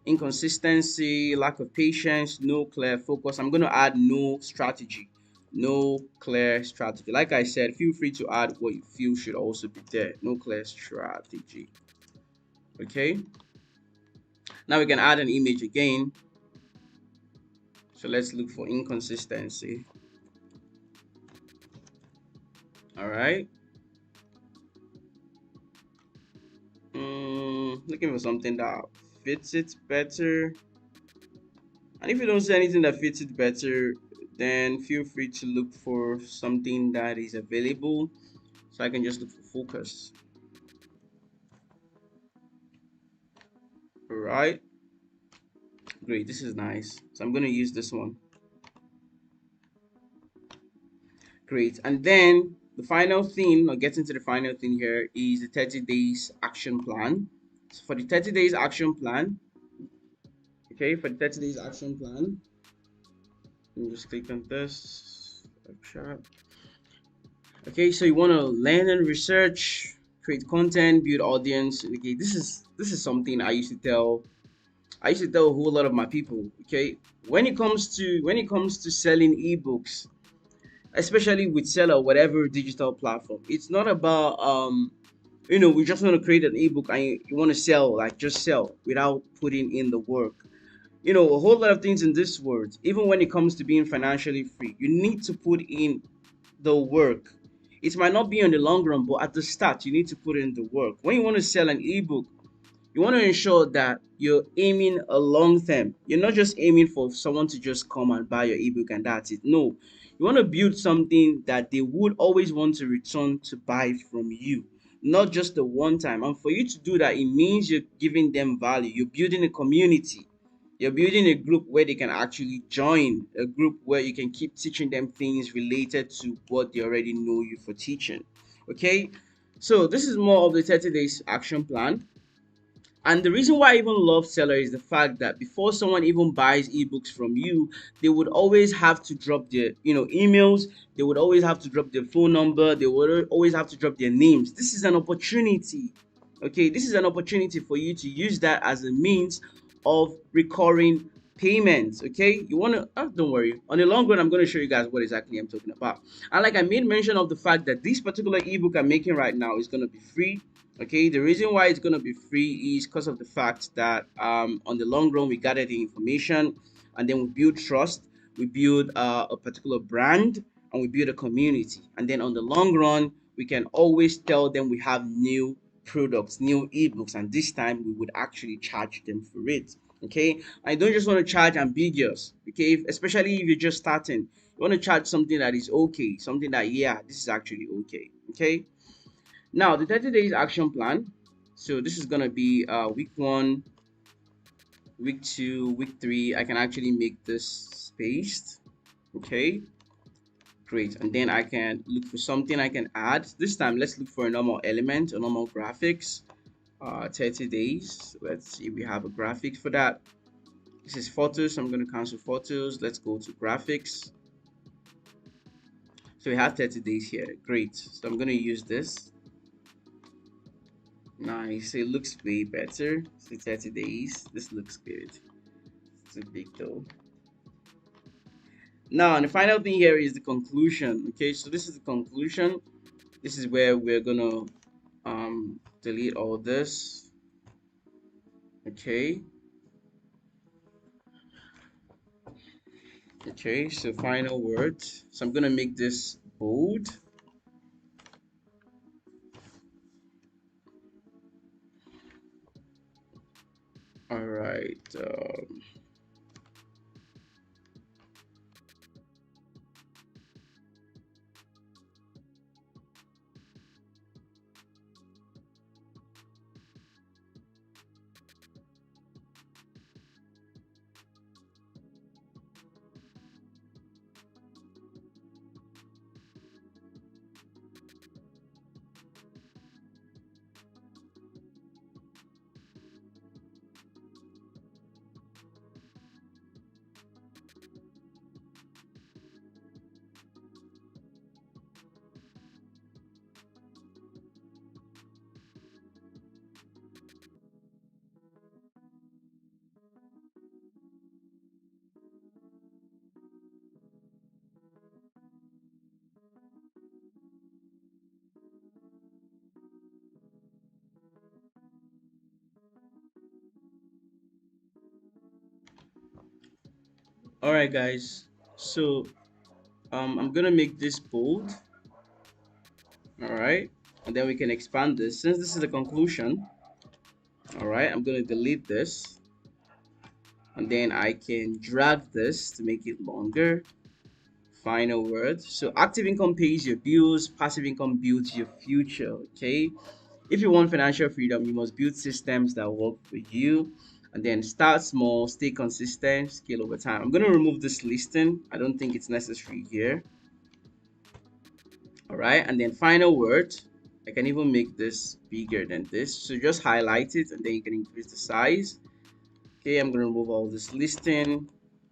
Speaker 1: inconsistency, lack of patience, no clear focus. I'm going to add no strategy, no clear strategy. Like I said, feel free to add what you feel should also be there. No clear strategy. Okay, now we can add an image again. So let's look for inconsistency. All right. Looking for something that fits it better. And if you don't see anything that fits it better, then feel free to look for something that is available. So I can just look for focus. All right. Great. This is nice. So I'm going to use this one. Great. And then the final thing, or getting to the final thing here, is the 30 days action plan. So for the 30 days action plan, okay, for the 30 days action plan, let me just click on this. Okay, so you want to learn and research, create content, build audience. Okay, this is something I used to tell a whole lot of my people. Okay, when it comes to selling ebooks, especially with Seller, whatever digital platform, it's not about we just want to create an ebook and you want to sell, like just sell without putting in the work. A whole lot of things in this world. Even when it comes to being financially free, you need to put in the work. It might not be on the long run, but at the start, you need to put in the work. When you want to sell an ebook, you want to ensure that you're aiming a long term. You're not just aiming for someone to just come and buy your ebook and that's it. No, you want to build something that they would always want to return to buy from you, not just the one time. And for you to do that, it means you're giving them value. You're building a community. You're building a group where they can actually join, a group where you can keep teaching them things related to what they already know you for teaching. Okay, so this is more of the 30 days action plan. And the reason why I even love Seller is the fact that before someone even buys ebooks from you, they would always have to drop their, emails. They would always have to drop their phone number. They would always have to drop their names. This is an opportunity. Okay, this is an opportunity for you to use that as a means of recurring payments. Okay, you want to, don't worry. On the long run, I'm going to show you guys what exactly I'm talking about. And like I made mention of the fact that this particular ebook I'm making right now is going to be free. Okay, the reason why it's going to be free is because of the fact that on the long run we gather the information and then we build trust, we build a particular brand, and we build a community. And then on the long run we can always tell them we have new products, new ebooks, and this time we would actually charge them for it. Okay, I don't just want to charge ambiguous. Okay, especially if you're just starting, you want to charge something that is okay, something that, yeah, this is actually okay. Okay, now the 30 days action plan. So this is gonna be week 1, week 2, week 3. I can actually make this spaced. Okay, great. And then I can look for something I can add. This time let's look for a normal element, a normal graphics. 30 days. Let's see, we have a graphic for that. This is photos, so I'm going to cancel photos. Let's go to graphics. So we have 30 days here. Great. So I'm going to use this. Nice. It looks way better. So 30 days. This looks good. It's a big though. Now, and the final thing here is the conclusion. Okay, so this is the conclusion. This is where we're gonna delete all this. Okay. Okay, so final word. So I'm gonna make this bold. All right. All right, guys. So I'm gonna make this bold. All right, and then we can expand this. Since this is the conclusion, all right, I'm gonna delete this, and then I can drag this to make it longer. Final word. So active income pays your bills, passive income builds your future. Okay. If you want financial freedom, you must build systems that work for you. And then start small, stay consistent, scale over time. I'm going to remove this listing. I don't think it's necessary here. All right. And then final word. I can even make this bigger than this. So just highlight it and then you can increase the size. Okay. I'm going to remove all this listing,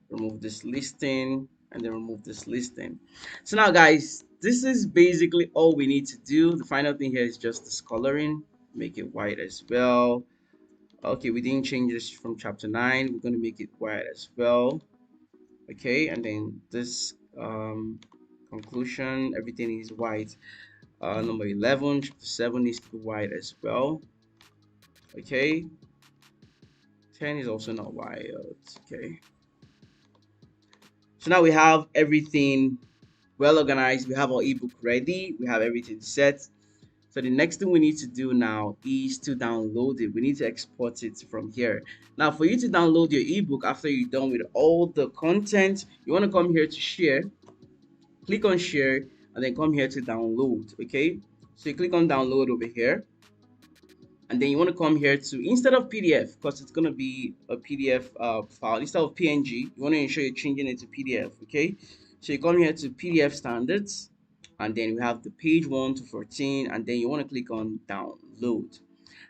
Speaker 1: remove this listing, and then remove this listing. So now, guys, this is basically all we need to do. The final thing here is just this coloring. Make it white as well. Okay, we didn't change this from chapter 9. We're going to make it white as well. Okay, and then this conclusion, everything is white. Number 11, chapter 7 needs to be white as well. Okay, 10 is also not white. Okay, so now we have everything well organized. We have our ebook ready. We have everything set. So the next thing we need to do now is to download it. We need to export it from here. Now, for you to download your ebook after you're done with all the content, you want to come here to share, click on share, and then come here to download. Okay, so you click on download over here, and then you want to come here to, instead of PDF, because it's going to be a PDF file, instead of PNG, you want to ensure you're changing it to PDF. Okay, so you come here to PDF standards, and then we have the page 1 to 14, and then you want to click on download.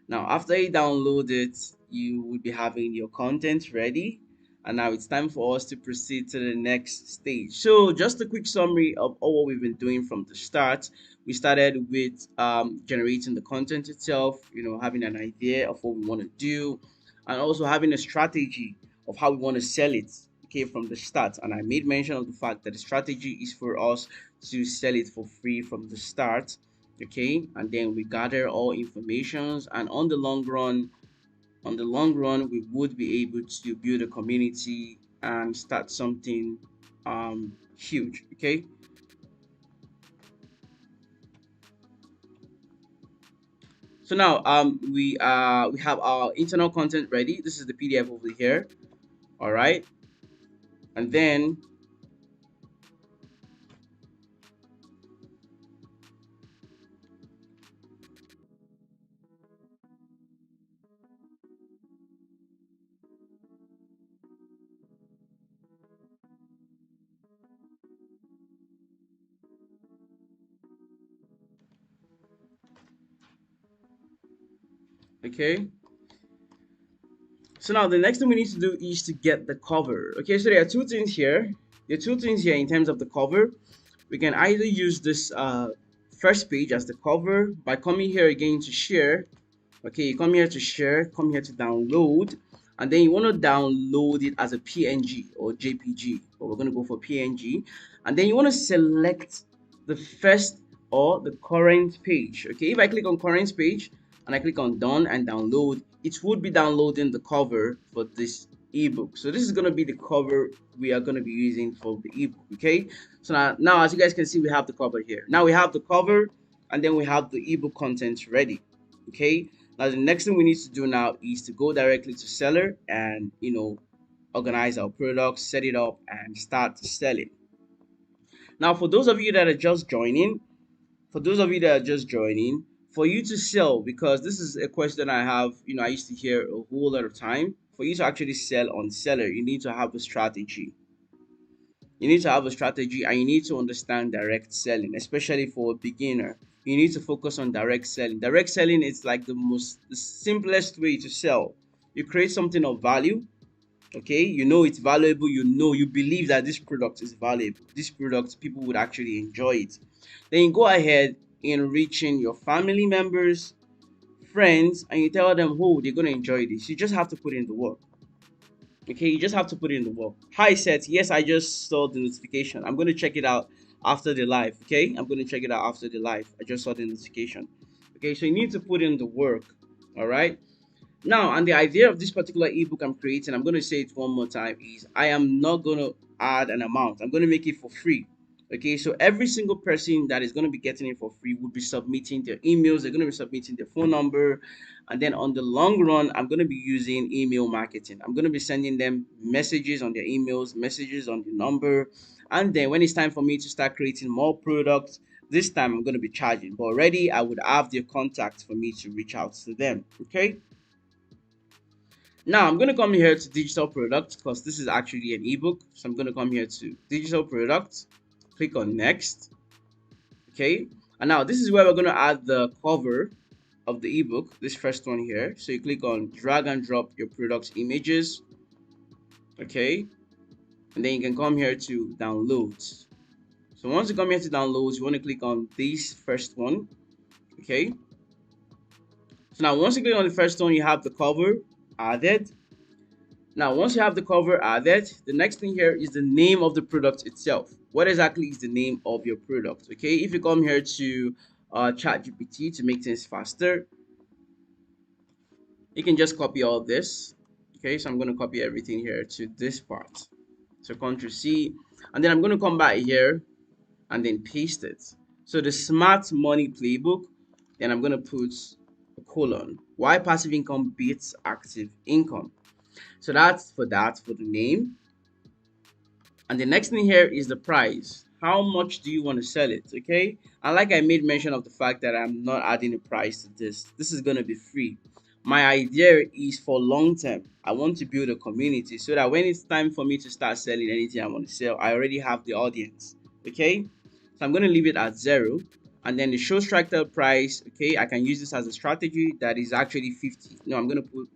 Speaker 1: Now, after you download it, you will be having your content ready. And now it's time for us to proceed to the next stage. So just a quick summary of all what we've been doing from the start. We started with generating the content itself, having an idea of what we want to do, and also having a strategy of how we want to sell it, okay, from the start. And I made mention of the fact that the strategy is for us to sell it for free from the start, okay, and then we gather all informations, and on the long run we would be able to build a community and start something huge. Okay, so now we have our internal content ready. This is the PDF over here. All right, and then Okay. So now the next thing we need to do is to get the cover. Okay, so there are two things here. There are two things here in terms of the cover. We can either use this first page as the cover by coming here again to share. Okay, you come here to share, come here to download, and then you want to download it as a PNG or JPG, but we're going to go for PNG. And then you want to select the first or the current page. Okay, if I click on current page and I click on done and download, it would be downloading the cover for this ebook. So this is going to be the cover we are going to be using for the ebook. Okay, so now as you guys can see, we have the cover here. Now we have the cover, and then we have the ebook content ready. Okay, now the next thing we need to do now is to go directly to Seller and organize our products, set it up, and start selling. Now for those of you that are just joining, for you to sell, because this is a question I have, I used to hear a whole lot of time. For you to actually sell on Seller, you need to have a strategy. You need to have a strategy, and you need to understand direct selling, especially for a beginner. You need to focus on direct selling. Direct selling is like the simplest way to sell. You create something of value. Okay, you know it's valuable, you believe that this product is valuable, this product people would actually enjoy it. Then you go ahead in reaching your family members, friends, and you tell them, oh, they're going to enjoy this. You just have to put in the work. Okay, you just have to put in the work. Hi Seth, yes, I just saw the notification. I'm going to check it out after the live. Okay, I'm going to check it out after the live. I just saw the notification. Okay, so you need to put in the work. All right. Now, and the idea of this particular ebook I'm creating, I'm going to say it one more time, is I am not going to add an amount. I'm going to make it for free. Okay, so every single person that is going to be getting it for free would be submitting their emails, they're going to be submitting their phone number, and then on the long run, I'm going to be using email marketing. I'm going to be sending them messages on their emails, messages on the number, and then when it's time for me to start creating more products, this time I'm going to be charging. But already I would have their contact for me to reach out to them. Okay. Now I'm going to come here to digital product because this is actually an ebook. So I'm going to come here to digital product, click on next. Okay. And now this is where we're going to add the cover of the ebook, this first one here. So you click on drag and drop your products images. Okay. And then you can come here to downloads. So once you come here to downloads, you want to click on this first one. Okay. So now once you click on the first one, you have the cover added. Now, once you have the cover added, the next thing here is the name of the product itself. What exactly is the name of your product? Okay, if you come here to ChatGPT to make things faster, you can just copy all this. Okay, so I'm going to copy everything here to this part. So Ctrl C, and then I'm going to come back here and then paste it. So the smart money playbook, then I'm going to put a colon. Why passive income beats active income? So that's for the name. And the next thing here is the price. How much do you want to sell it? Okay, and like I made mention of the fact that I'm not adding a price to this is going to be free. My idea is for long term. I want to build a community so that when it's time for me to start selling anything I want to sell, I already have the audience. Okay, so I'm going to leave it at 0. And then the show striker price, okay, I can use this as a strategy that is actually 50. No, I'm going to put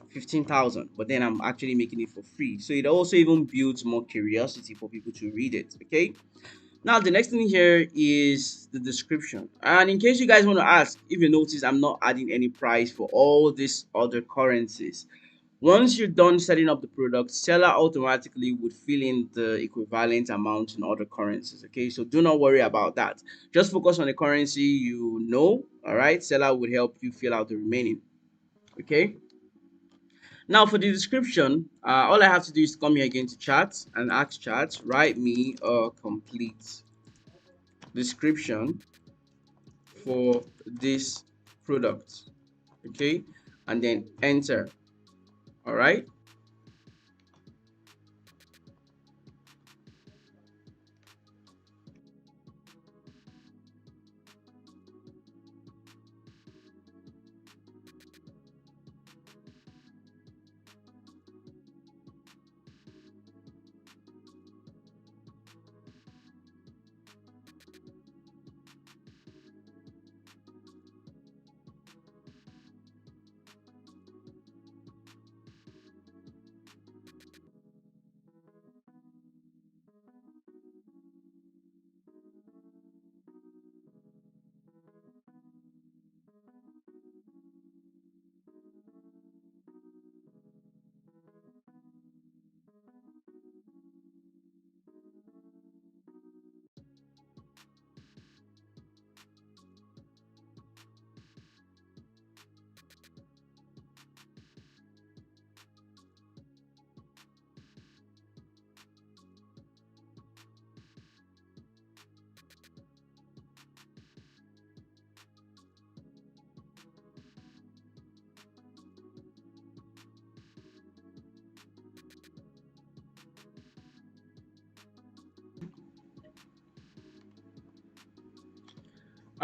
Speaker 1: 15,000, but then I'm actually making it for free. So it also even builds more curiosity for people to read it. Okay. Now the next thing here is the description. And in case you guys want to ask, if you notice, I'm not adding any price for all these other currencies. Once you're done setting up the product, seller automatically would fill in the equivalent amount in other currencies. Okay, so do not worry about that. Just focus on the currency you know. All right, seller would help you fill out the remaining. Okay. Now for the description, all I have to do is come here again to chat and ask chat, write me a complete description for this product. Okay, and then enter. All right.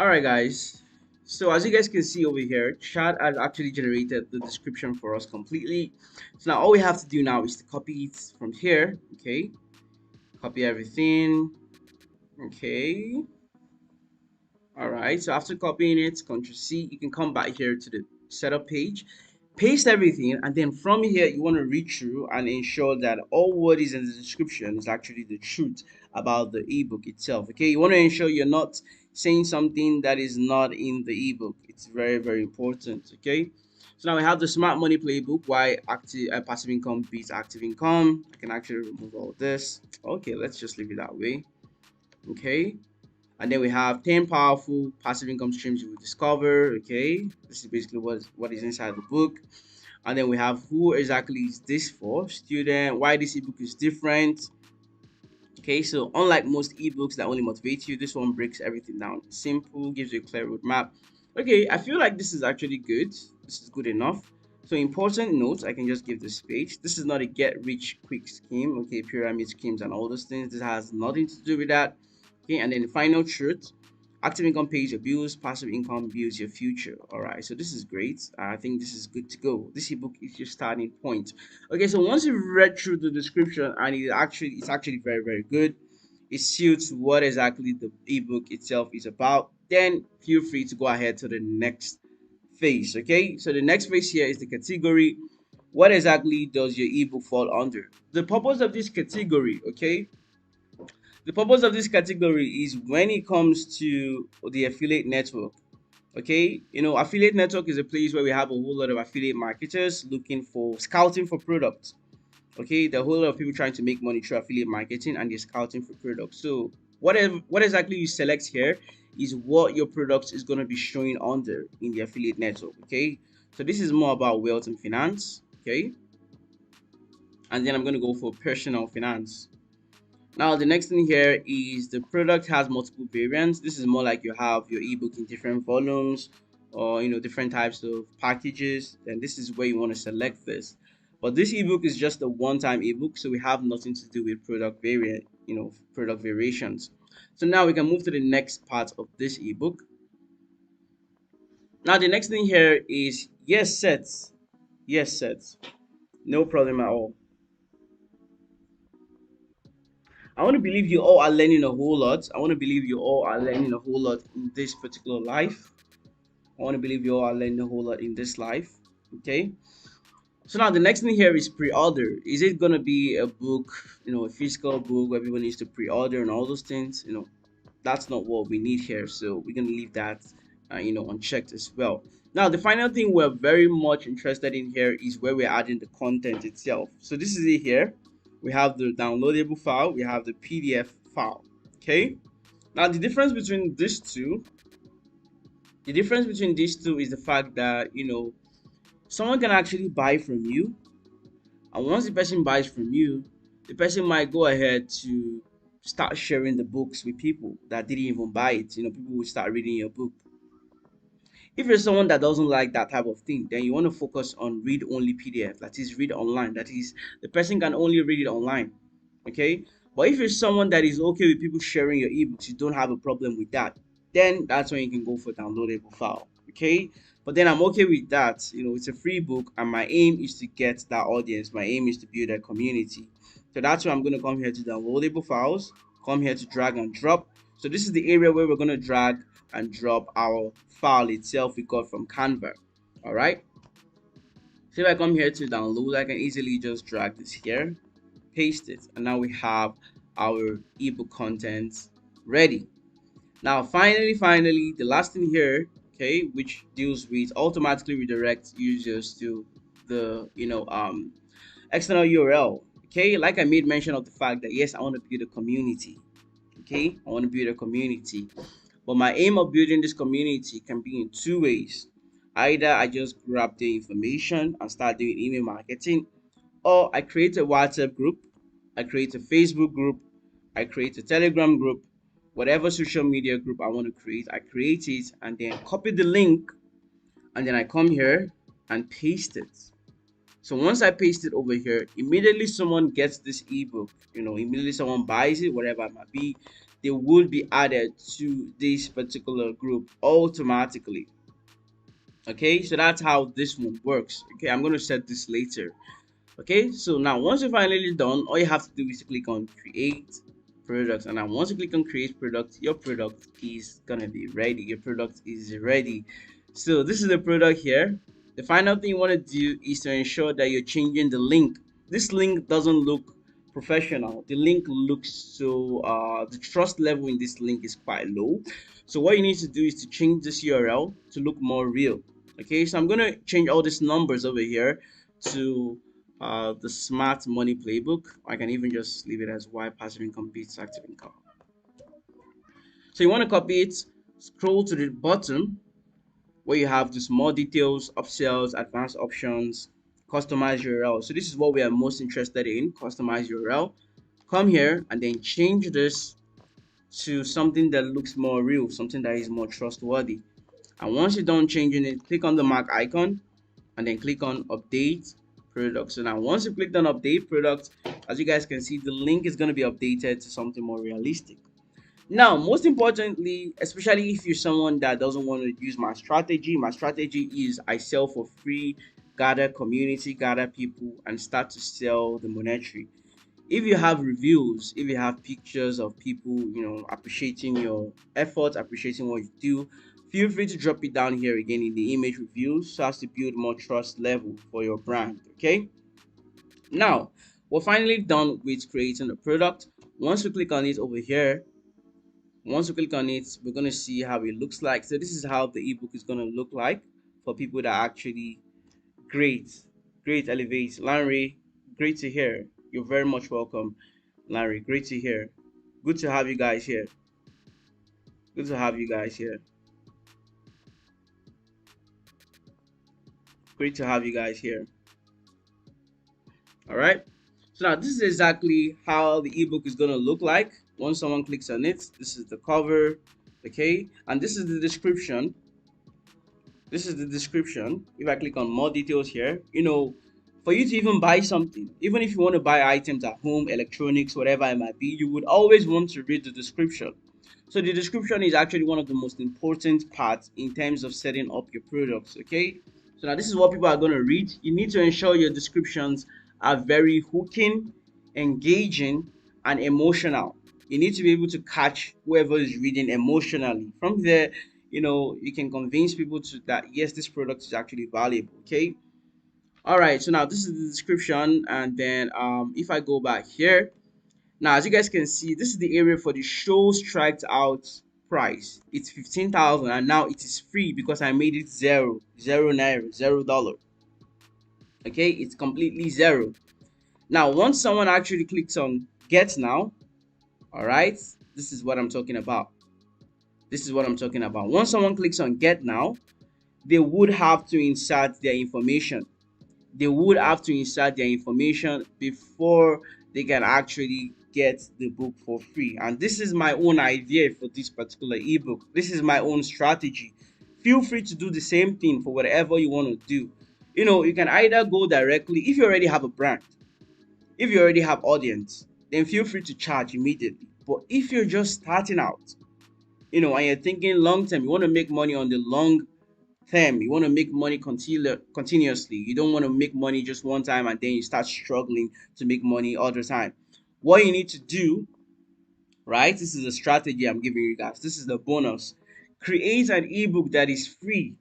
Speaker 1: All right, guys. So as you guys can see over here, chat has actually generated the description for us completely. So now all we have to do now is to copy it from here. Okay, copy everything. Okay. All right, so after copying it, Control C, you can come back here to the setup page, paste everything, and then from here, you want to read through and ensure that all what is in the description is actually the truth about the ebook itself. Okay, you want to ensure you're not saying something that is not in the ebook. It's very, very important. Okay, so now we have the smart money playbook. Why active passive income beats active income. I can actually remove all this. Okay, let's just leave it that way. Okay, and then we have 10 powerful passive income streams you will discover. Okay, this is basically what is inside the book. And then we have who exactly is this for, student, why this ebook is different. Okay, so unlike most ebooks that only motivate you, this one breaks everything down. Simple, gives you a clear roadmap. Okay, I feel like this is actually good. This is good enough. So important notes, I can just give this page. This is not a get rich quick scheme. Okay, pyramid schemes and all those things. This has nothing to do with that. Okay, and then the final truth. Active income pays your bills, passive income builds your future. All right, so this is great. I think this is good to go. This ebook is your starting point. Okay, so once you've read through the description and it's actually very, very good, it suits what exactly the ebook itself is about, then feel free to go ahead to the next phase. Okay, so the next phase here is the category. What exactly does your ebook fall under? The purpose of this category, okay, the purpose of this category is when it comes to the affiliate network. Okay, affiliate network is a place where we have a whole lot of affiliate marketers looking for scouting for products. Okay, there are a whole lot of people trying to make money through affiliate marketing and they're scouting for products. So what exactly you select here is what your product is going to be showing under in the affiliate network. Okay, so this is more about wealth and finance. Okay, and then I'm going to go for personal finance. Now the next thing here is the product has multiple variants. This is more like you have your ebook in different volumes or different types of packages. Then this is where you want to select this. But this ebook is just a one-time ebook, so we have nothing to do with product variations. So now we can move to the next part of this ebook. Now the next thing here is yes sets. Yes sets. No problem at all. I want to believe you all are learning a whole lot. I want to believe you all are learning a whole lot in this particular life. I want to believe you all are learning a whole lot in this life. Okay. So now the next thing here is pre-order. Is it gonna be a book, a physical book where everyone needs to pre-order and all those things? That's not what we need here. So we're gonna leave that, unchecked as well. Now the final thing we're very much interested in here is where we're adding the content itself. So this is it here. We have the downloadable file. We have the PDF file. Okay. Now the difference between these two is the fact that someone can actually buy from you, and once the person buys from you, the person might go ahead to start sharing the books with people that didn't even buy it. People will start reading your book. If you're someone that doesn't like that type of thing, then you want to focus on read only PDF, that is read online, that is the person can only read it online. Okay, but if you're someone that is okay with people sharing your ebooks, you don't have a problem with that, then that's when you can go for downloadable file. Okay, but then I'm okay with that. It's a free book and my aim is to get that audience, my aim is to build a community. So that's why I'm going to come here to downloadable files, come here to drag and drop. So this is the area where we're going to drag and drop our file itself we got from Canva. All right, so if I come here to download, I can easily just drag this here, paste it, and now we have our ebook content ready. Now finally the last thing here, okay, which deals with automatically redirect users to the external URL. Okay, like I made mention of the fact that yes, I want to build a community. Okay, I want to build a community, but my aim of building this community can be in two ways. Either I just grab the information and start doing email marketing, or I create a WhatsApp group, I create a Facebook group, I create a Telegram group, whatever social media group I want to create, I create it and then copy the link, and then I come here and paste it. So once I paste it over here, immediately someone gets this ebook, immediately someone buys it, whatever it might be, they would be added to this particular group automatically. Okay, so that's how this one works. Okay, I'm going to set this later. Okay, so now once you're finally done, all you have to do is to click on create product. And now once you click on create product, your product is gonna be ready. Your product is ready. So this is the product here. The final thing you want to do is to ensure that you're changing the link. This link doesn't look professional. The link looks so the trust level in this link is quite low. So what you need to do is to change this URL to look more real. Okay, so I'm gonna change all these numbers over here to the smart money playbook. I can even just leave it as why passive income beats active income. So you want to copy it, scroll to the bottom where you have just more details, upsells, advanced options, customize URL. So this is what we are most interested in, customize URL. Come here and then change this to something that looks more real, something that is more trustworthy. And once you're done changing it, click on the mark icon and then click on update product. So now once you clicked on update product, as you guys can see, the link is going to be updated to something more realistic. Now, most importantly, especially if you're someone that doesn't want to use my strategy is I sell for free, gather community, gather people, and start to sell the monetary. If you have reviews, if you have pictures of people, appreciating your efforts, appreciating what you do, feel free to drop it down here again in the image reviews so as to build more trust level for your brand. Okay, now we're finally done with creating the product. Once we click on it over here, once we click on it, we're going to see how it looks like. So this is how the ebook is going to look like for people that actually great, great elevate. Larry, great to hear. You're very much welcome. Larry, great to hear. Good to have you guys here. Good to have you guys here. Great to have you guys here. All right. So now this is exactly how the ebook is going to look like. Once someone clicks on it, this is the cover. Okay. And this is the description. This is the description. If I click on more details here, for you to even buy something, even if you want to buy items at home, electronics, whatever it might be, you would always want to read the description. So the description is actually one of the most important parts in terms of setting up your products. Okay, so now this is what people are going to read. You need to ensure your descriptions are very hooking, engaging, and emotional. You need to be able to catch whoever is reading emotionally. From there, you can convince people to that yes, this product is actually valuable. Okay, all right, so now this is the description, and then if I go back here, now as you guys can see, this is the area for the show striked out price. It's 15,000, and now it is free because I made it zero naira, $0. Okay, it's completely zero. Now once someone actually clicks on get now, all right, this is what I'm talking about. This is what I'm talking about. Once someone clicks on get now, they would have to insert their information. They would have to insert their information before they can actually get the book for free. And this is my own idea for this particular ebook. This is my own strategy. Feel free to do the same thing for whatever you want to do. You can either go directly if you already have a brand, if you already have audience, then feel free to charge immediately. But if you're just starting out, and you're thinking long term, you want to make money on the long term, you want to make money continuously, you don't want to make money just one time and then you start struggling to make money all the time. What you need to do, right, this is a strategy I'm giving you guys, this is the bonus. Create an ebook that is free.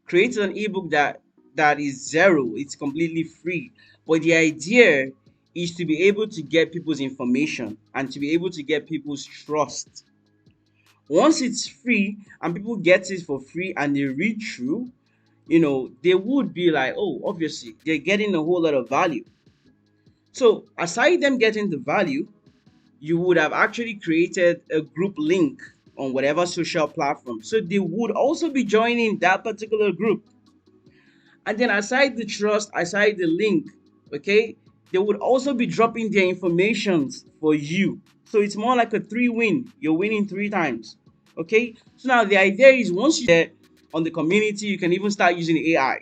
Speaker 1: Create an ebook that is zero, it's completely free, but the idea is to be able to get people's information and to be able to get people's trust. Once it's free and people get it for free and they read through, they would be like, oh, obviously they're getting a whole lot of value. So aside them getting the value, you would have actually created a group link on whatever social platform, so they would also be joining that particular group. And then aside the trust, aside the link, okay, they would also be dropping their informations for you. So it's more like a 3-win. You're winning 3 times. Okay, so now the idea is once you're on the community, you can even start using AI.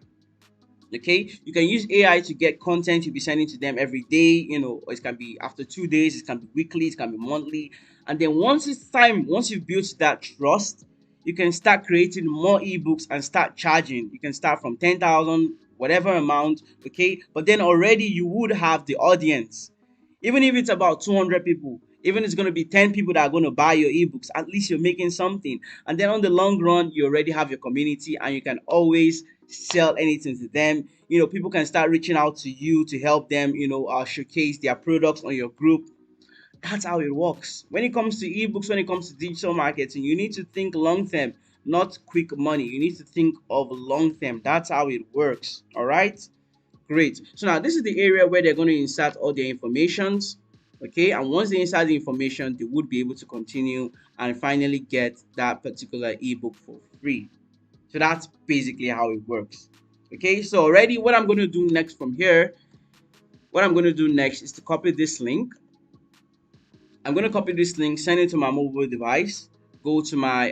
Speaker 1: Okay, you can use AI to get content you'll be sending to them every day, or it can be after 2 days, it can be weekly, it can be monthly. And then once you've built that trust, you can start creating more ebooks and start charging. You can start from 10,000 whatever amount. Okay, but then already you would have the audience. Even if it's about 200 people, even if it's going to be 10 people that are going to buy your ebooks, at least you're making something. And then on the long run, you already have your community and you can always sell anything to them. People can start reaching out to you to help them, showcase their products on your group. That's how it works. When it comes to ebooks, when it comes to digital marketing, you need to think long term, not quick money. You need to think of long term. That's how it works. All right. Great. So now this is the area where they're going to insert all their informations. Okay, and once they insert the information, they would be able to continue and finally get that particular ebook for free. So that's basically how it works. Okay, so already what I'm going to do next from here, what I'm going to do next is to copy this link. I'm going to copy this link, send it to my mobile device, go to my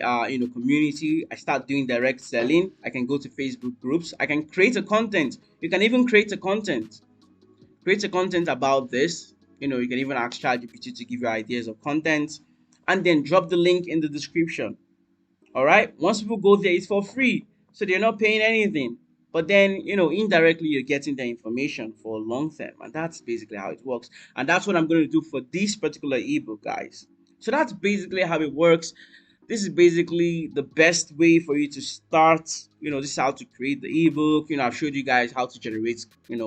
Speaker 1: community. I start doing direct selling. I can go to Facebook groups. I can create a content. You can even create a content. Create a content about this. You can even ask ChatGPT to give you ideas of content, and then drop the link in the description. All right. Once people go there, it's for free, so they're not paying anything. But then, indirectly, you're getting the information for long term, and that's basically how it works. And that's what I'm going to do for this particular ebook, guys. So that's basically how it works. This is basically the best way for you to start. This is how to create the ebook. I've showed you guys how to generate,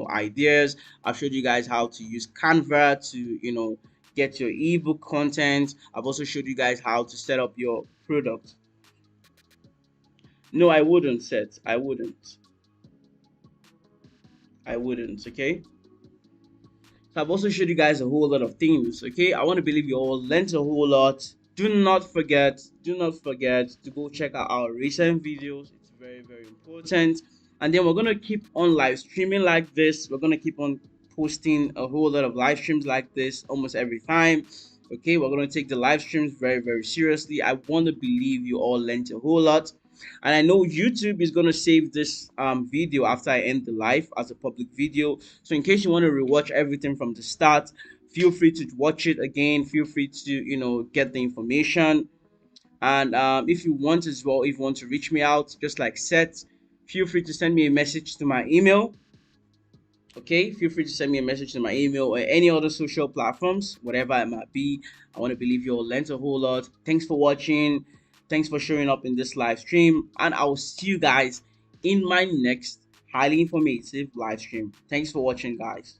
Speaker 1: ideas. I've showed you guys how to use Canva to, get your ebook content. I've also showed you guys how to set up your product. No, I wouldn't, Seth. I wouldn't. I wouldn't, okay? So I've also showed you guys a whole lot of things, okay? I want to believe you all learned a whole lot. Do not forget to go check out our recent videos. It's very, very important. And then we're going to keep on live streaming like this. We're going to keep on posting a whole lot of live streams like this almost every time. Okay, we're going to take the live streams very, very seriously. I want to believe you all learned a whole lot. And I know YouTube is going to save this video after I end the live as a public video. So in case you want to rewatch everything from the start, feel free to watch it again. Feel free to get the information. And if you want as well, if you want to reach me out just like Seth, feel free to send me a message to my email. Okay, feel free to send me a message to my email or any other social platforms, whatever it might be. I want to believe you all learned a whole lot. Thanks for watching. Thanks for showing up in this live stream. And I will see you guys in my next highly informative live stream. Thanks for watching, guys.